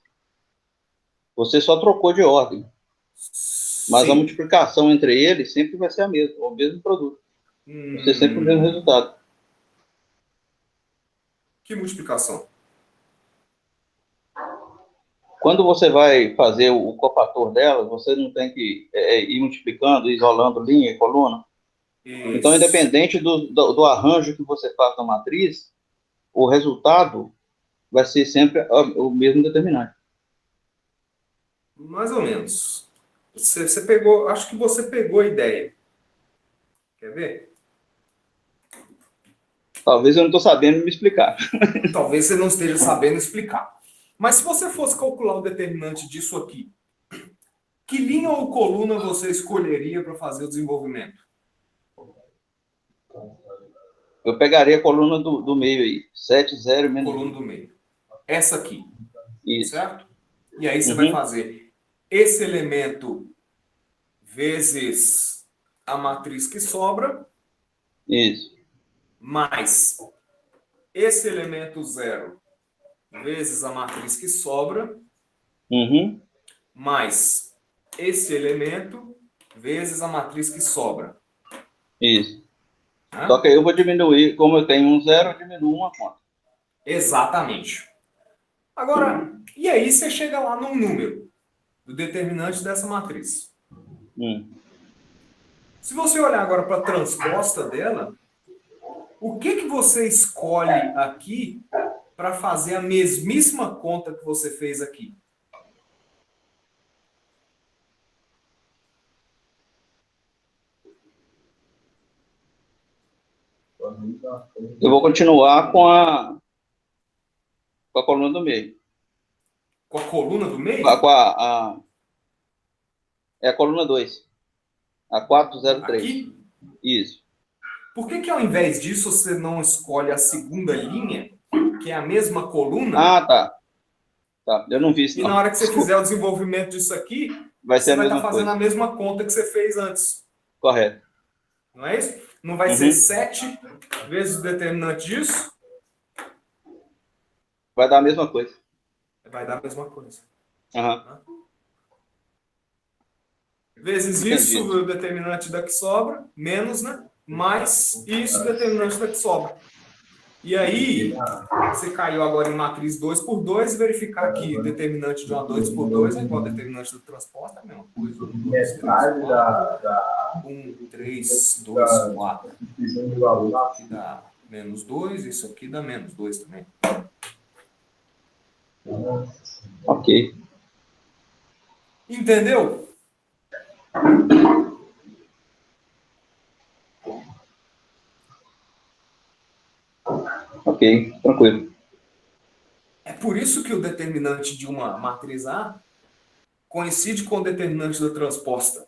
Você só trocou de ordem, mas a Sim. multiplicação entre eles sempre vai ser a mesma, o mesmo produto. Vai ser sempre o mesmo resultado. Que multiplicação? Quando você vai fazer o cofator dela, você não tem que ir multiplicando, isolando linha e coluna. Então, Isso. independente do arranjo que você faz na matriz, o resultado vai ser sempre o mesmo determinante. Mais ou menos. Você pegou, acho que você pegou a ideia. Quer ver? Talvez eu não estou sabendo me explicar. Talvez você não esteja sabendo explicar. Mas se você fosse calcular o determinante disso aqui, que linha ou coluna você escolheria para fazer o desenvolvimento? Eu pegaria a coluna do meio aí, 7, 0, menos Coluna 1. do meio. Essa aqui, Isso. certo? E aí você Uhum. vai fazer esse elemento vezes a matriz que sobra, Isso. mais esse elemento zero vezes a matriz que sobra, Uhum. mais esse elemento vezes a matriz que sobra. Isso. Né? Só que aí eu vou diminuir, como eu tenho um 0, eu diminuo uma conta. Exatamente. Agora, e aí você chega lá num número do determinante dessa matriz. Se você olhar agora para a transposta dela, o que você escolhe aqui para fazer a mesmíssima conta que você fez aqui? Eu vou continuar com a coluna do meio. Com a coluna do meio? É a coluna 2. A 403. Aqui? Isso. Por que ao invés disso você não escolhe a segunda linha, que é a mesma coluna, Ah, tá. Tá. Eu não vi isso, e não. na hora que você fizer o desenvolvimento disso aqui, Vai ser você a vai estar mesma fazendo coisa. a mesma conta que você fez antes? Correto. Não é isso? Não vai ser 7 vezes o determinante disso? Vai dar a mesma coisa. Vai dar a mesma coisa. Aham. Vezes Entendi. isso, o determinante da que sobra, menos, né? Mais isso, o determinante da que sobra. E aí, você caiu agora em matriz 2 por 2 e verificar que determinante de uma 2 por 2 é igual ao determinante do transposto, é a mesma coisa. 1, 2, 3, 4. 1, 3, 2, 4. Aqui dá menos 2, isso aqui dá menos 2 também. Ok. Entendeu? Ok. Tranquilo. É por isso que o determinante de uma matriz A coincide com o determinante da transposta.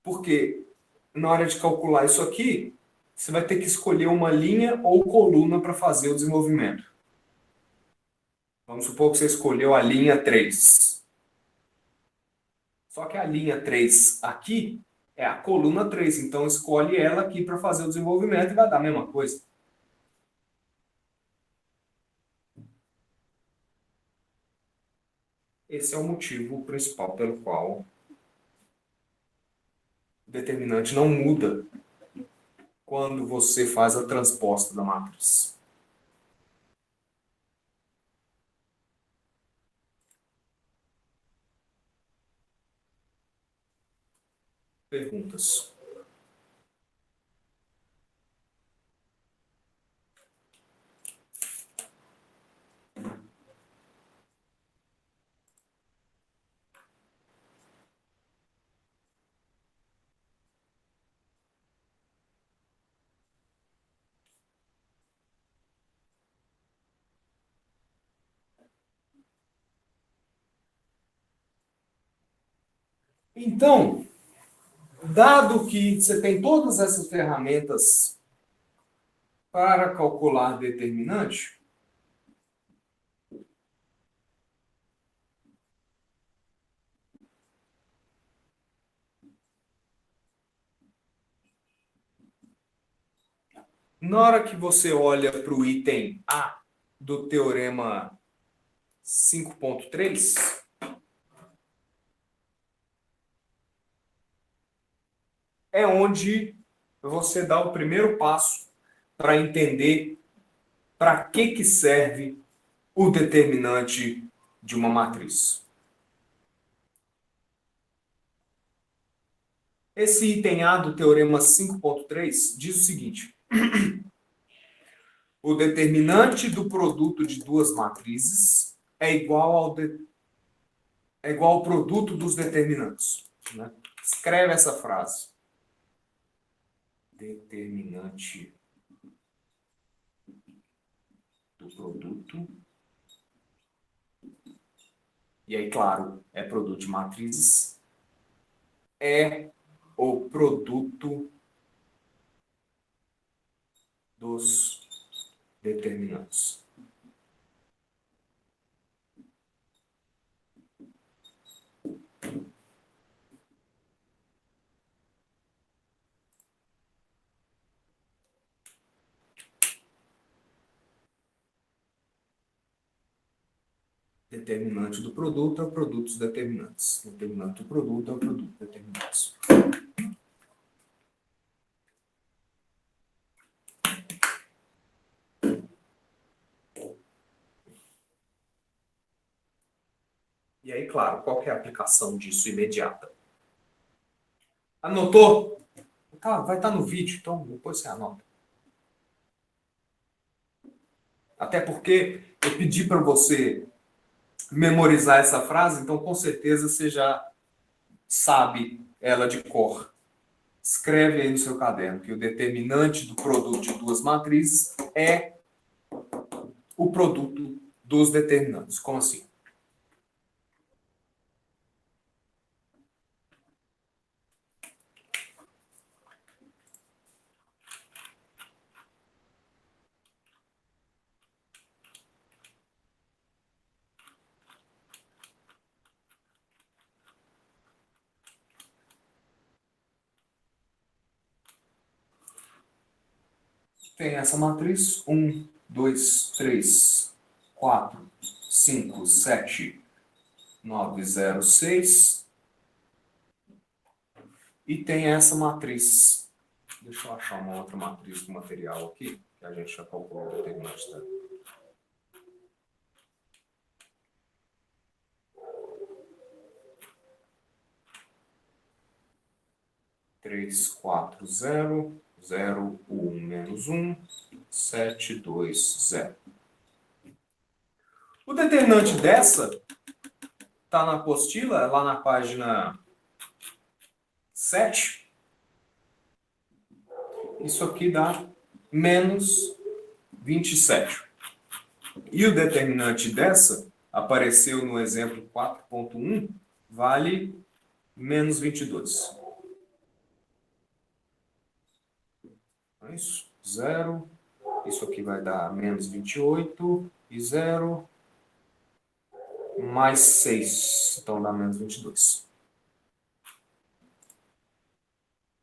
Porque na hora de calcular isso aqui, você vai ter que escolher uma linha ou coluna para fazer o desenvolvimento. Vamos supor que você escolheu a linha 3. Só que a linha 3 aqui é a coluna 3, então escolhe ela aqui para fazer o desenvolvimento e vai dar a mesma coisa. Esse é o motivo principal pelo qual o determinante não muda quando você faz a transposta da matriz. Perguntas? Então, dado que você tem todas essas ferramentas para calcular determinante, na hora que você olha para o item A do teorema 5.3, é onde você dá o primeiro passo para entender para que serve o determinante de uma matriz. Esse item A do teorema 5.3 diz o seguinte: o determinante do produto de duas matrizes é igual ao produto dos determinantes. Né? Escreve essa frase. Determinante do produto. E aí, claro, é produto de matrizes. É o produto dos determinantes. Determinante do produto é o produto dos determinantes. Determinante do produto é o produto dos determinantes. E aí, claro, qual que é a aplicação disso imediata? Anotou? Tá, vai estar no vídeo, então depois você anota. Até porque eu pedi para você memorizar essa frase, então com certeza você já sabe ela de cor. Escreve aí no seu caderno que o determinante do produto de duas matrizes é o produto dos determinantes. Como assim? Tem essa matriz: 1, 2, 3, 4, 5, 7, 9, 0, 6. E tem essa matriz. Deixa eu achar uma outra matriz do material aqui, que a gente já calculou o determinante dela. Três, 4, 0, 0, 1, menos 1, 7, 2, 0. O determinante dessa está na apostila, lá na página 7. Isso aqui dá menos 27. E o determinante dessa apareceu no exemplo 4.1, vale menos 22. É isso. 0. Isso aqui vai dar menos 28 e 0 mais 6. Então dá menos 22.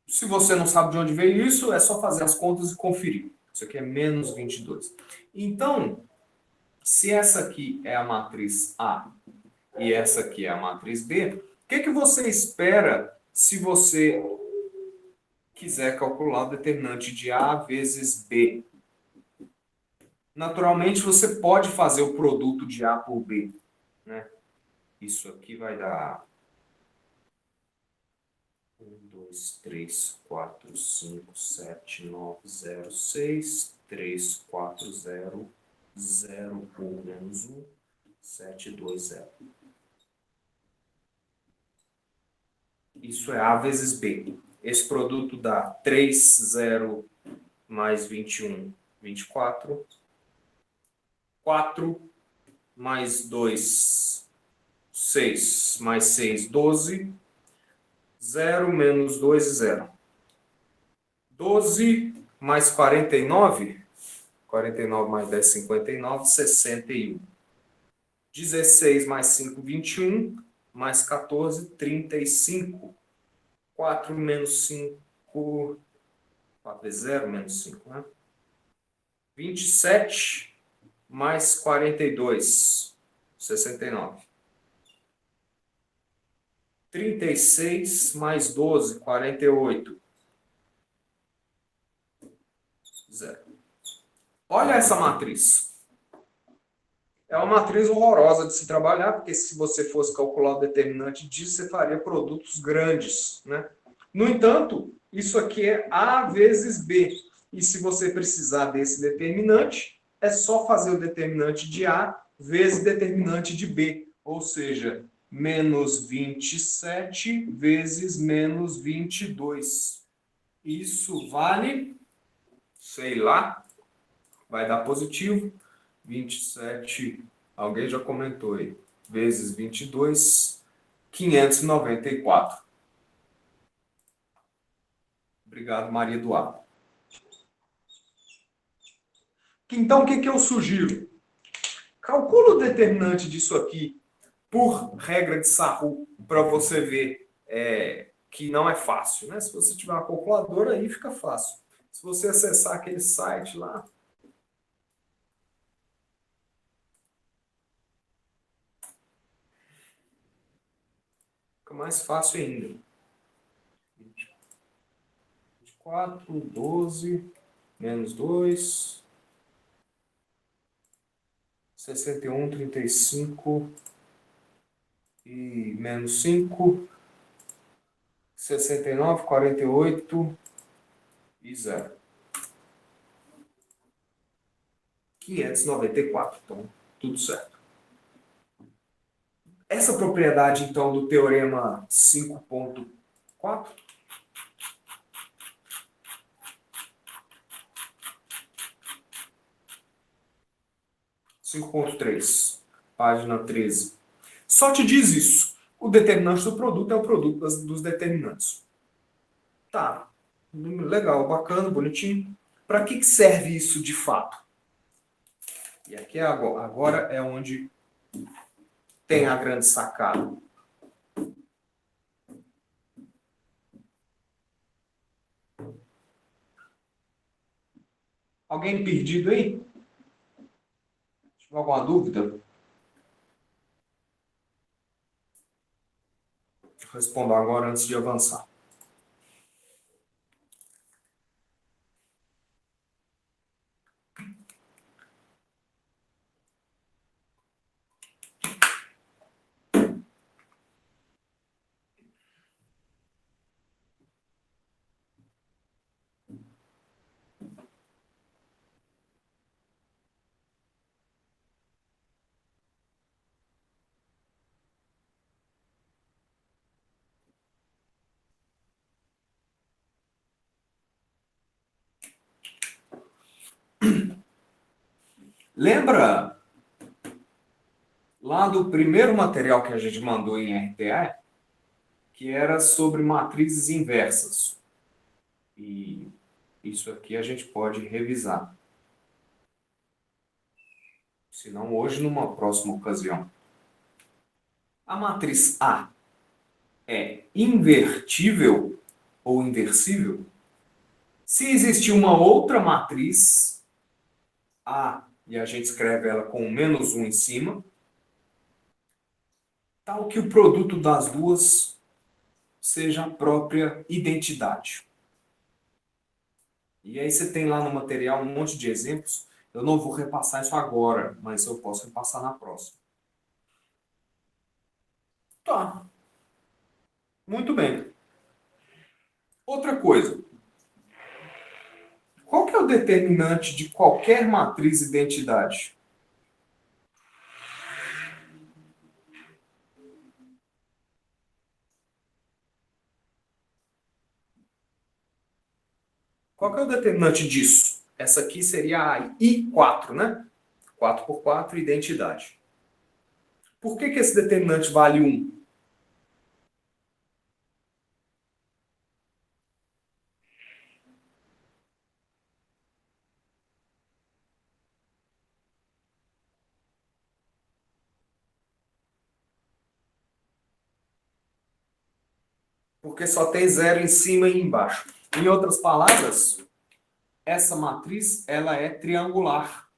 Se você não sabe de onde veio isso, é só fazer as contas e conferir. Isso aqui é menos 22. Então, se essa aqui é a matriz A e essa aqui é a matriz B, o que você espera se você quiser calcular o determinante de A vezes B? Naturalmente, você pode fazer o produto de A por B. Né? Isso aqui vai dar 1, 2, 3, 4, 5, 7, 9, 0, 6, 3, 4, 0, 0, 1, menos 1, 7, 2, 0. Isso é A vezes B. Esse produto dá 3, 0 mais 21, 24. 4 mais 2, 6 mais 6, 12. 0 menos 2, 0. 12 mais 49. 49 mais 10, 59, 61. 16 mais 5, 21. Mais 14, 35. 4 menos 5. 4 vezes 0 menos 5, né? 27 mais 42. 69. 36 mais 12, 48. Zero. Olha essa matriz. É uma matriz horrorosa de se trabalhar, porque se você fosse calcular o determinante disso, você faria produtos grandes, né? No entanto, isso aqui é A vezes B. E se você precisar desse determinante, é só fazer o determinante de A vezes determinante de B. Ou seja, menos 27 vezes menos 22. Isso vale, sei lá, vai dar positivo. 27, alguém já comentou aí, vezes 22, 594. Obrigado, Maria Eduardo. Então, o que eu sugiro? Calcula o determinante disso aqui por regra de Sarru, para você ver que não é fácil, né? Se você tiver uma calculadora, aí fica fácil. Se você acessar aquele site lá, fica mais fácil ainda. 24, 12, menos 2, 61, 35 e menos 5, 69, 48 e 0. 594, então tudo certo. Essa propriedade, então, do teorema 5.4 5.3, página 13. Só te diz isso. O determinante do produto é o produto dos determinantes. Tá. Legal, bacana, bonitinho. Para que serve isso de fato? E aqui agora é onde tem a grande sacada. Alguém perdido aí? Tiver alguma dúvida? Respondo agora antes de avançar. Lembra lá do primeiro material que a gente mandou em RTA, que era sobre matrizes inversas? E isso aqui a gente pode revisar. Se não hoje, numa próxima ocasião. A matriz A é invertível ou inversível se existir uma outra matriz A, e a gente escreve ela com menos 1 em cima, tal que o produto das duas seja a própria identidade. E aí você tem lá no material um monte de exemplos. Eu não vou repassar isso agora, mas eu posso repassar na próxima. Tá. Muito bem. Outra coisa. Qual que é o determinante de qualquer matriz identidade? Qual que é o determinante disso? Essa aqui seria a I4, né? 4 por 4, identidade. Por que esse determinante vale 1? Porque só tem 0 em cima e embaixo. Em outras palavras, essa matriz ela é triangular,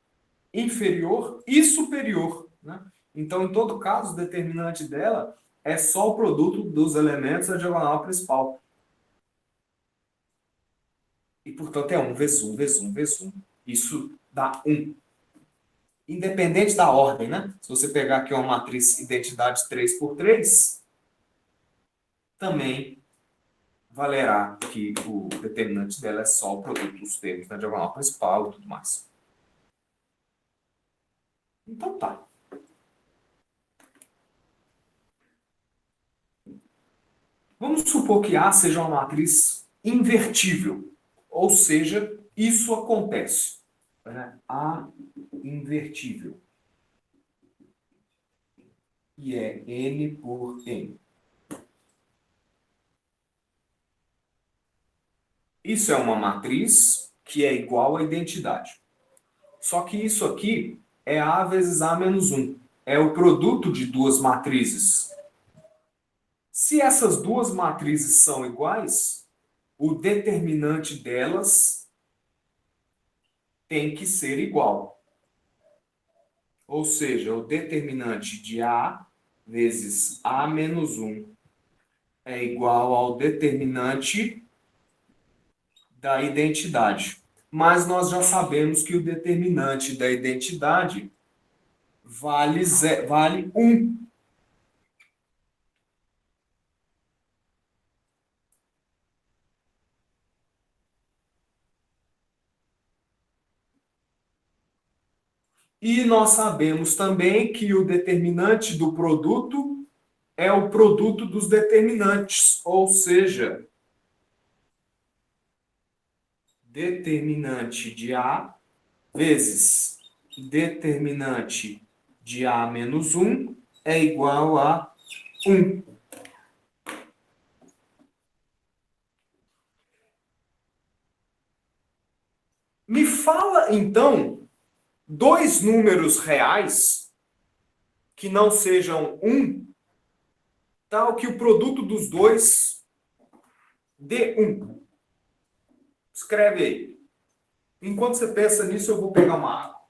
inferior e superior, né? Então, em todo caso, o determinante dela é só o produto dos elementos da diagonal principal. E, portanto, é 1 vezes 1 vezes 1 vezes 1. Isso dá 1. Independente da ordem, né? Se você pegar aqui uma matriz identidade 3 por 3, também valerá que o determinante dela é só o produto dos termos da diagonal principal e tudo mais. Então tá. Vamos supor que A seja uma matriz invertível. Ou seja, isso acontece. Né? A invertível. E é N por N. Isso é uma matriz que é igual à identidade. Só que isso aqui é A vezes A menos 1. É o produto de duas matrizes. Se essas duas matrizes são iguais, o determinante delas tem que ser igual. Ou seja, o determinante de A vezes A menos 1 é igual ao determinante da identidade. Mas nós já sabemos que o determinante da identidade vale 1. E nós sabemos também que o determinante do produto é o produto dos determinantes, ou seja, determinante de A vezes determinante de A menos 1 é igual a 1. Me fala, então, dois números reais que não sejam 1, tal que o produto dos dois dê 1. Escreve aí. Enquanto você pensa nisso, eu vou pegar uma água.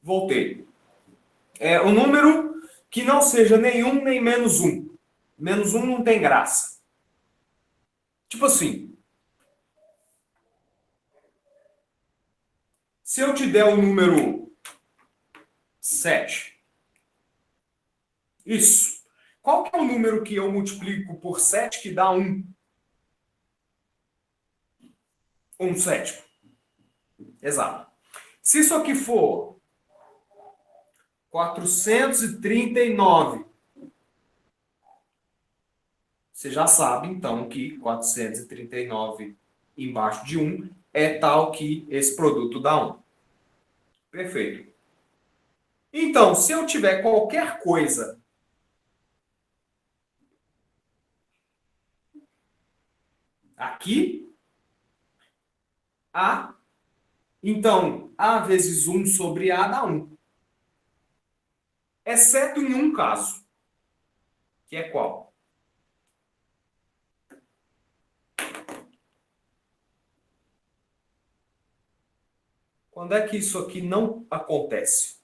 Voltei. É um número que não seja nenhum nem menos 1. Menos 1 não tem graça. Tipo assim, se eu te der o número 7, isso. Qual que é o número que eu multiplico por 7 que dá 1? 1 sétimo. Exato. Se isso aqui for 439, você já sabe, então, que 439 embaixo de 1 é tal que esse produto dá 1. Perfeito. Então, se eu tiver qualquer coisa aqui, A, então, A vezes 1 sobre A dá 1. Exceto em um caso, que é qual? Quando é que isso aqui não acontece?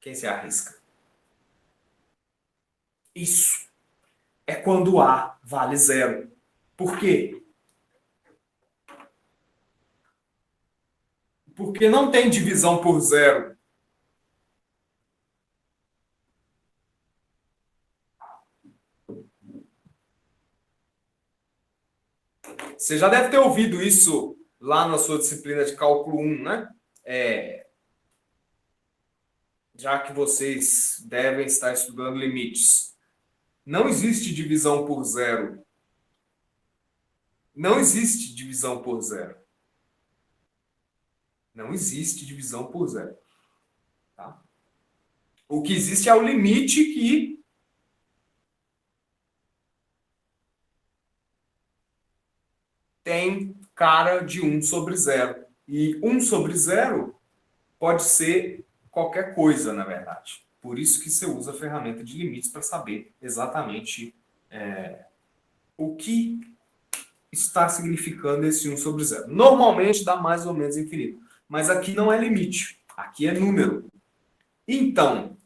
Quem se arrisca? Isso é quando A vale zero. Por quê? Porque não tem divisão por zero. Você já deve ter ouvido isso lá na sua disciplina de cálculo 1, né? Já que vocês devem estar estudando limites. Não existe divisão por zero. Não existe divisão por zero. Não existe divisão por zero. Tá? O que existe é o limite que tem cara de 1 sobre 0. E 1 sobre 0 pode ser qualquer coisa, na verdade. Por isso que você usa a ferramenta de limites para saber exatamente o que está significando esse 1 sobre 0. Normalmente dá mais ou menos infinito. Mas aqui não é limite. Aqui é número. Então,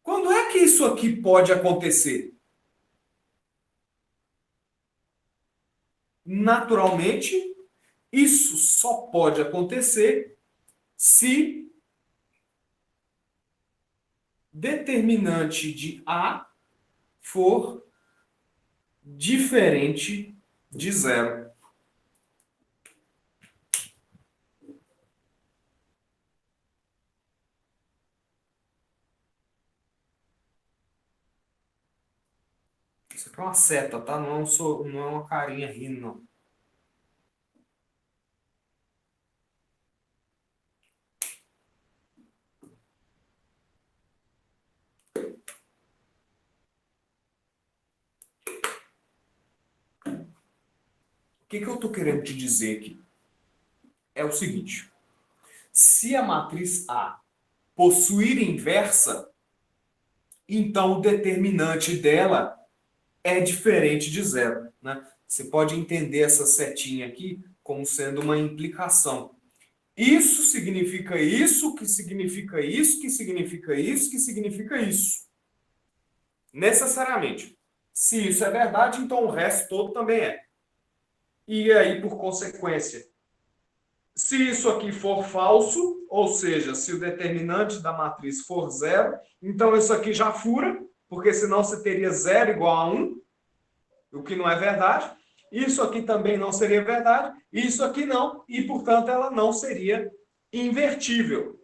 quando é que isso aqui pode acontecer? Naturalmente, isso só pode acontecer se determinante de A for diferente de zero. Isso aqui é uma seta, tá? Não é uma carinha rindo, não. O que eu estou querendo te dizer aqui? É o seguinte. Se a matriz A possuir inversa, então o determinante dela é diferente de zero, né? Você pode entender essa setinha aqui como sendo uma implicação. Isso significa isso, que significa isso, que significa isso, que significa isso. Necessariamente. Se isso é verdade, então o resto todo também é. E aí, por consequência, se isso aqui for falso, ou seja, se o determinante da matriz for zero, então isso aqui já fura, porque senão você teria zero igual a 1, o que não é verdade. Isso aqui também não seria verdade, isso aqui não, e portanto ela não seria invertível.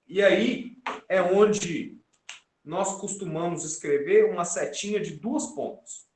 E aí é onde nós costumamos escrever uma setinha de 2 pontos.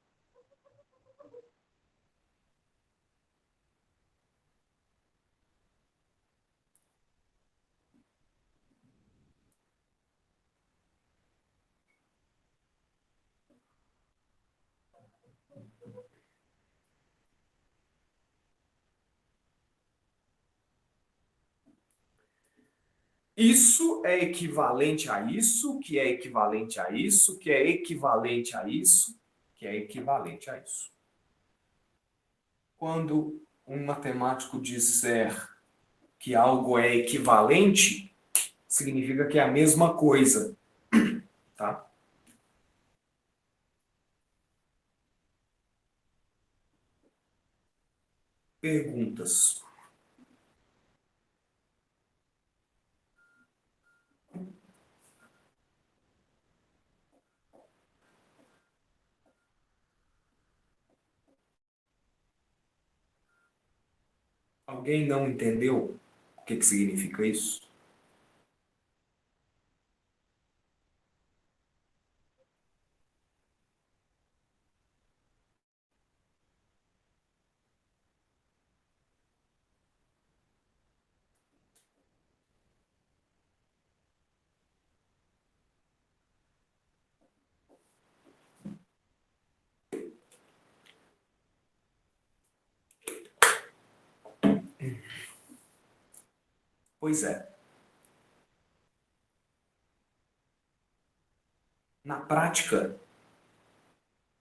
Isso é equivalente a isso, que é equivalente a isso, que é equivalente a isso, que é equivalente a isso. Quando um matemático disser que algo é equivalente, significa que é a mesma coisa, tá? Perguntas. Alguém não entendeu o que significa isso? Pois é. Na prática,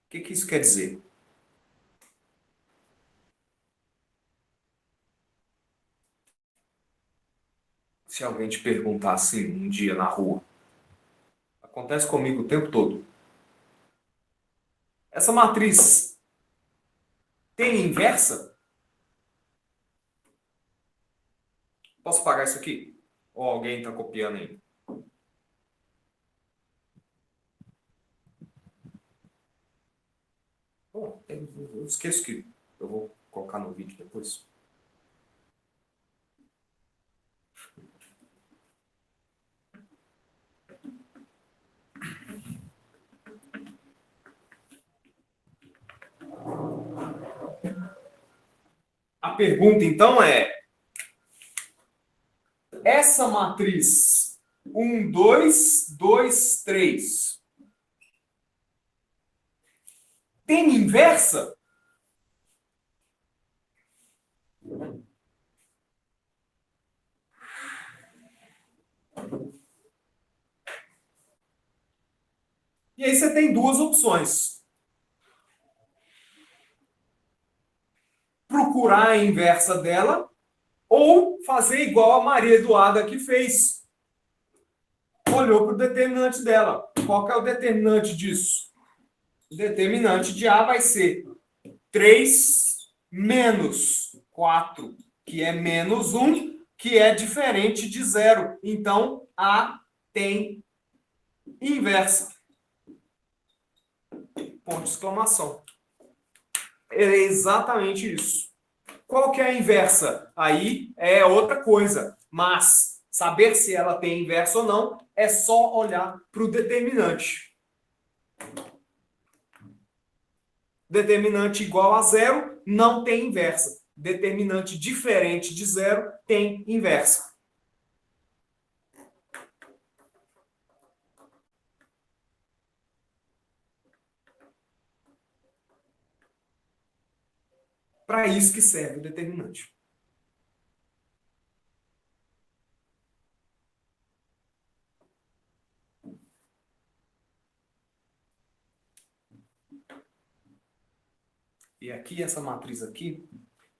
o que isso quer dizer? Se alguém te perguntar assim um dia na rua, acontece comigo o tempo todo. Essa matriz tem inversa? Posso pagar isso aqui? Ou alguém está copiando aí? Bom, eu esqueço que eu vou colocar no vídeo depois. A pergunta, então, é: essa matriz 1, 2, 2, 3 tem inversa? E aí você tem duas opções. Procurar a inversa dela ou fazer igual a Maria Eduarda que fez. Olhou para o determinante dela. Qual que é o determinante disso? O determinante de A vai ser 3 menos 4, que é menos 1, que é diferente de 0. Então, A tem inversa. Ponto de exclamação. É exatamente isso. Qual que é a inversa? Aí é outra coisa. Mas saber se ela tem inversa ou não é só olhar para o determinante. Determinante igual a 0 não tem inversa. Determinante diferente de 0 tem inversa. Para isso que serve o determinante. E aqui, essa matriz aqui,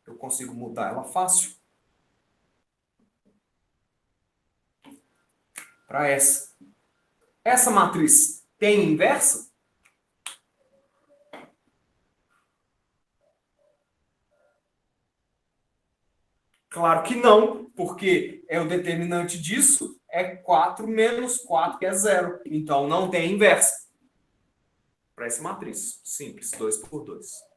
eu consigo mudar ela fácil para essa. Essa matriz tem inversa? Claro que não, porque é o determinante disso é 4 menos 4, que é 0. Então, não tem inversa. Para essa matriz. Simples, 2 por 2.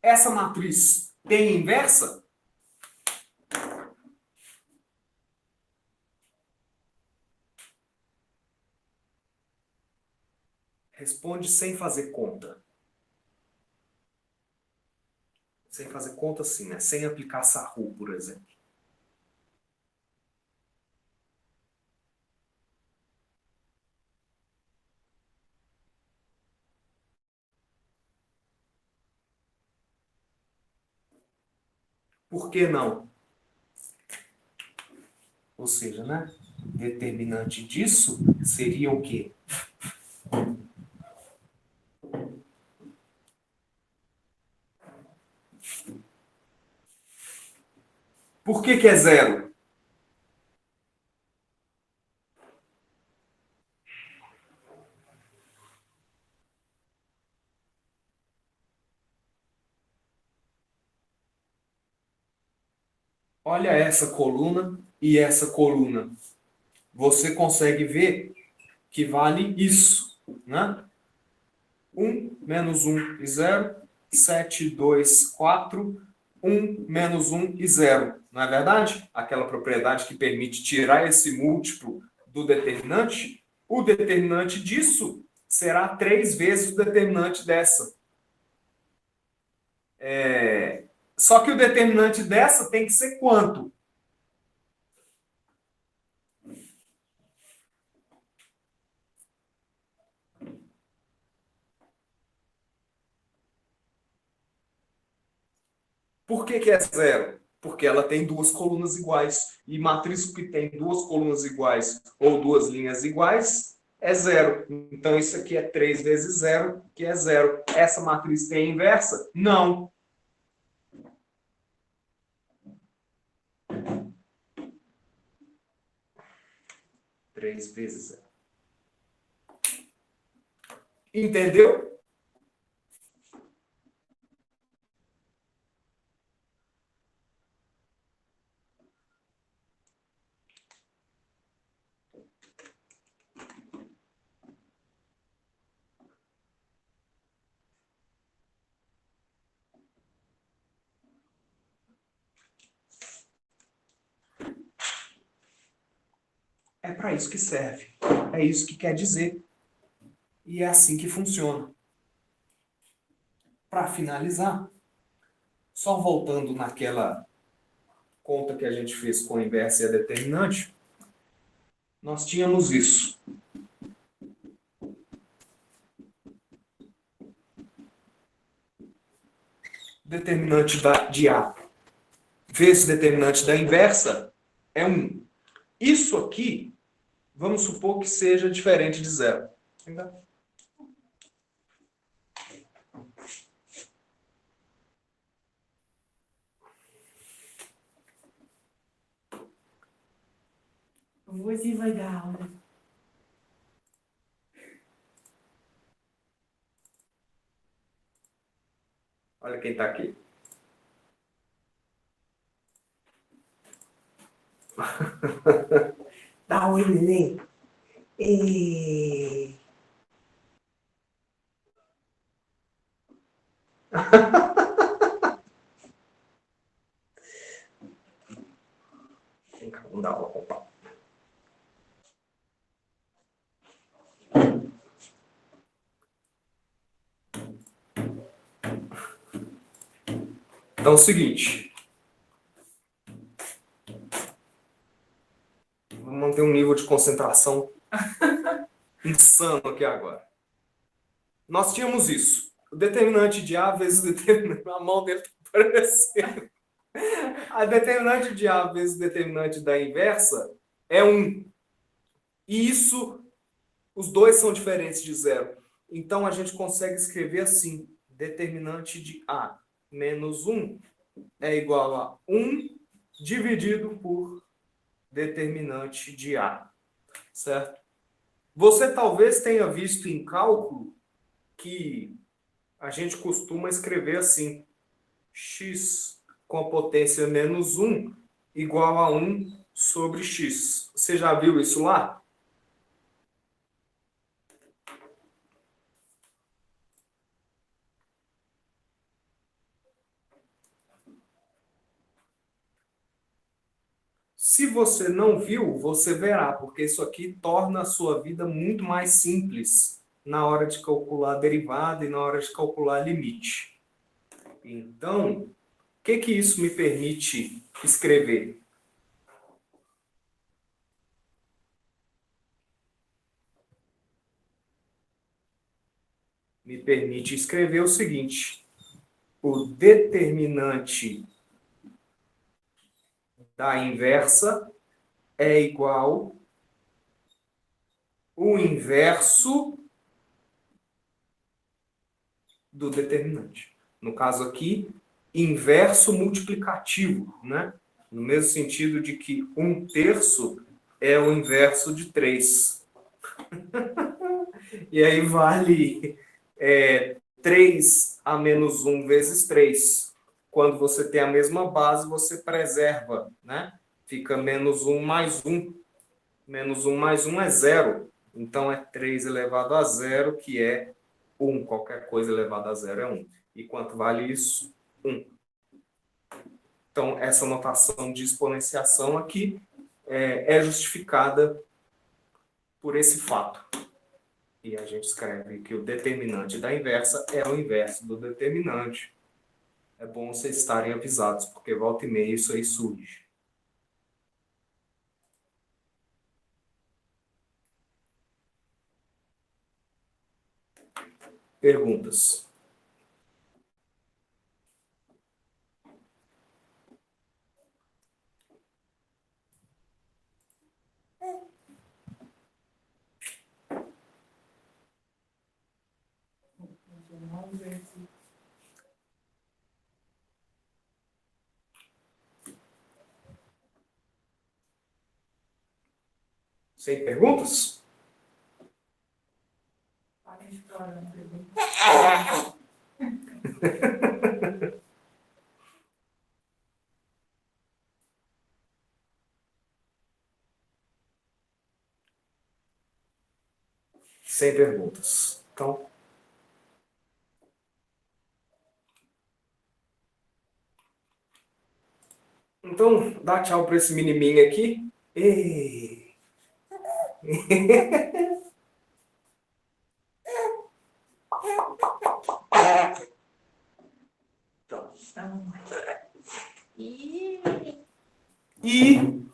Essa matriz tem inversa? Responde sem fazer conta. Sem fazer conta assim, né? Sem aplicar Sarru, por exemplo. Por que não? Ou seja, né? Determinante disso seria o quê? Por que é 0? Olha essa coluna e essa coluna. Você consegue ver que vale isso, né? 1 menos 1 e 0, 7, 2, 4, 1 menos 1 e 0. Não é verdade? Aquela propriedade que permite tirar esse múltiplo do determinante. O determinante disso será 3 vezes o determinante dessa. Só que o determinante dessa tem que ser quanto? Por que que é zero? Porque ela tem duas colunas iguais. E matriz que tem duas colunas iguais ou duas linhas iguais é zero. Então, isso aqui é 3 vezes zero, que é zero. Essa matriz tem inversa? Não. Três vezes zero. Entendeu? É para isso que serve. É isso que quer dizer. E é assim que funciona. Para finalizar, só voltando naquela conta que a gente fez com a inversa e a determinante, nós tínhamos isso. Determinante de A vezes determinante da inversa é 1. Isso aqui, vamos supor que seja diferente de zero. Hoje vai dar aula. Olha quem está aqui. Dá oi, neném. E... Vem cá, vamos dar aula com o pau. Então é o seguinte. Vamos manter um nível de concentração insano aqui agora. Nós tínhamos isso. O determinante de A vezes o determinante... A mão dele está aparecendo. A determinante de A vezes o determinante da inversa é 1. E isso, os dois são diferentes de zero. Então, a gente consegue escrever assim. Determinante de A menos 1 é igual a 1 dividido por determinante de A. Certo? Você talvez tenha visto em cálculo que a gente costuma escrever assim. X com a potência menos 1 igual a 1 sobre x. Você já viu isso lá? Se você não viu, você verá, porque isso aqui torna a sua vida muito mais simples na hora de calcular a derivada e na hora de calcular limite. Então, o que isso me permite escrever? Me permite escrever o seguinte: o determinante da inversa é igual o inverso do determinante. No caso aqui, inverso multiplicativo, né? No mesmo sentido de que 1/3 é o inverso de 3. E aí vale 3 a menos 1 vezes 3. Quando você tem a mesma base, você preserva, né? Fica menos 1 mais 1. Menos 1 mais 1 é 0. Então, é 3 elevado a 0, que é 1. Qualquer coisa elevada a 0 é 1. E quanto vale isso? 1. Então, essa notação de exponenciação aqui é justificada por esse fato. E a gente escreve que o determinante da inversa é o inverso do determinante. é bom vocês estarem avisados, porque volta e meia isso aí surge. Perguntas? Vamos ver se... Sem perguntas? Para de chorar, não pergunta. Sem perguntas. Então, dá tchau para esse menininho aqui. Ei. Então, e... E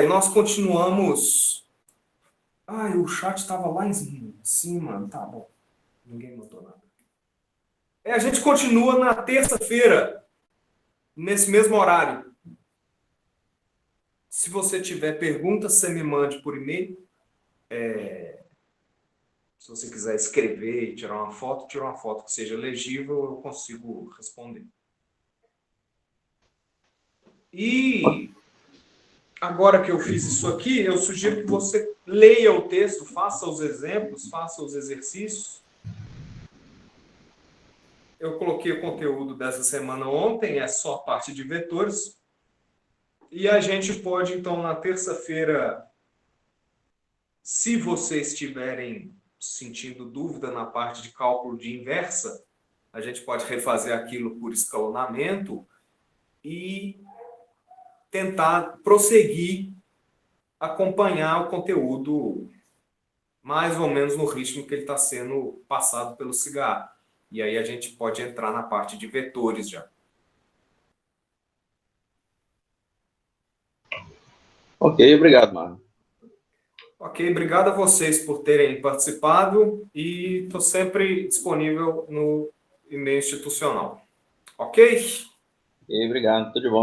nós continuamos. Ai, o chat estava lá em cima. Tá bom. Ninguém mandou nada. A gente continua na terça-feira, nesse mesmo horário. Se você tiver perguntas, você me mande por e-mail. Se você quiser escrever e tirar uma foto que seja legível, eu consigo responder. E agora que eu fiz isso aqui, eu sugiro que você leia o texto, faça os exemplos, faça os exercícios. Eu coloquei o conteúdo dessa semana ontem, é só a parte de vetores. E a gente pode, então, na terça-feira, se vocês estiverem sentindo dúvida na parte de cálculo de inversa, a gente pode refazer aquilo por escalonamento e tentar prosseguir, acompanhar o conteúdo mais ou menos no ritmo que ele está sendo passado pelo cigarro. E aí a gente pode entrar na parte de vetores já. Ok, obrigado, Marlon. Ok, obrigado a vocês por terem participado e estou sempre disponível no e-mail institucional. Ok? Ok, obrigado, tudo de bom.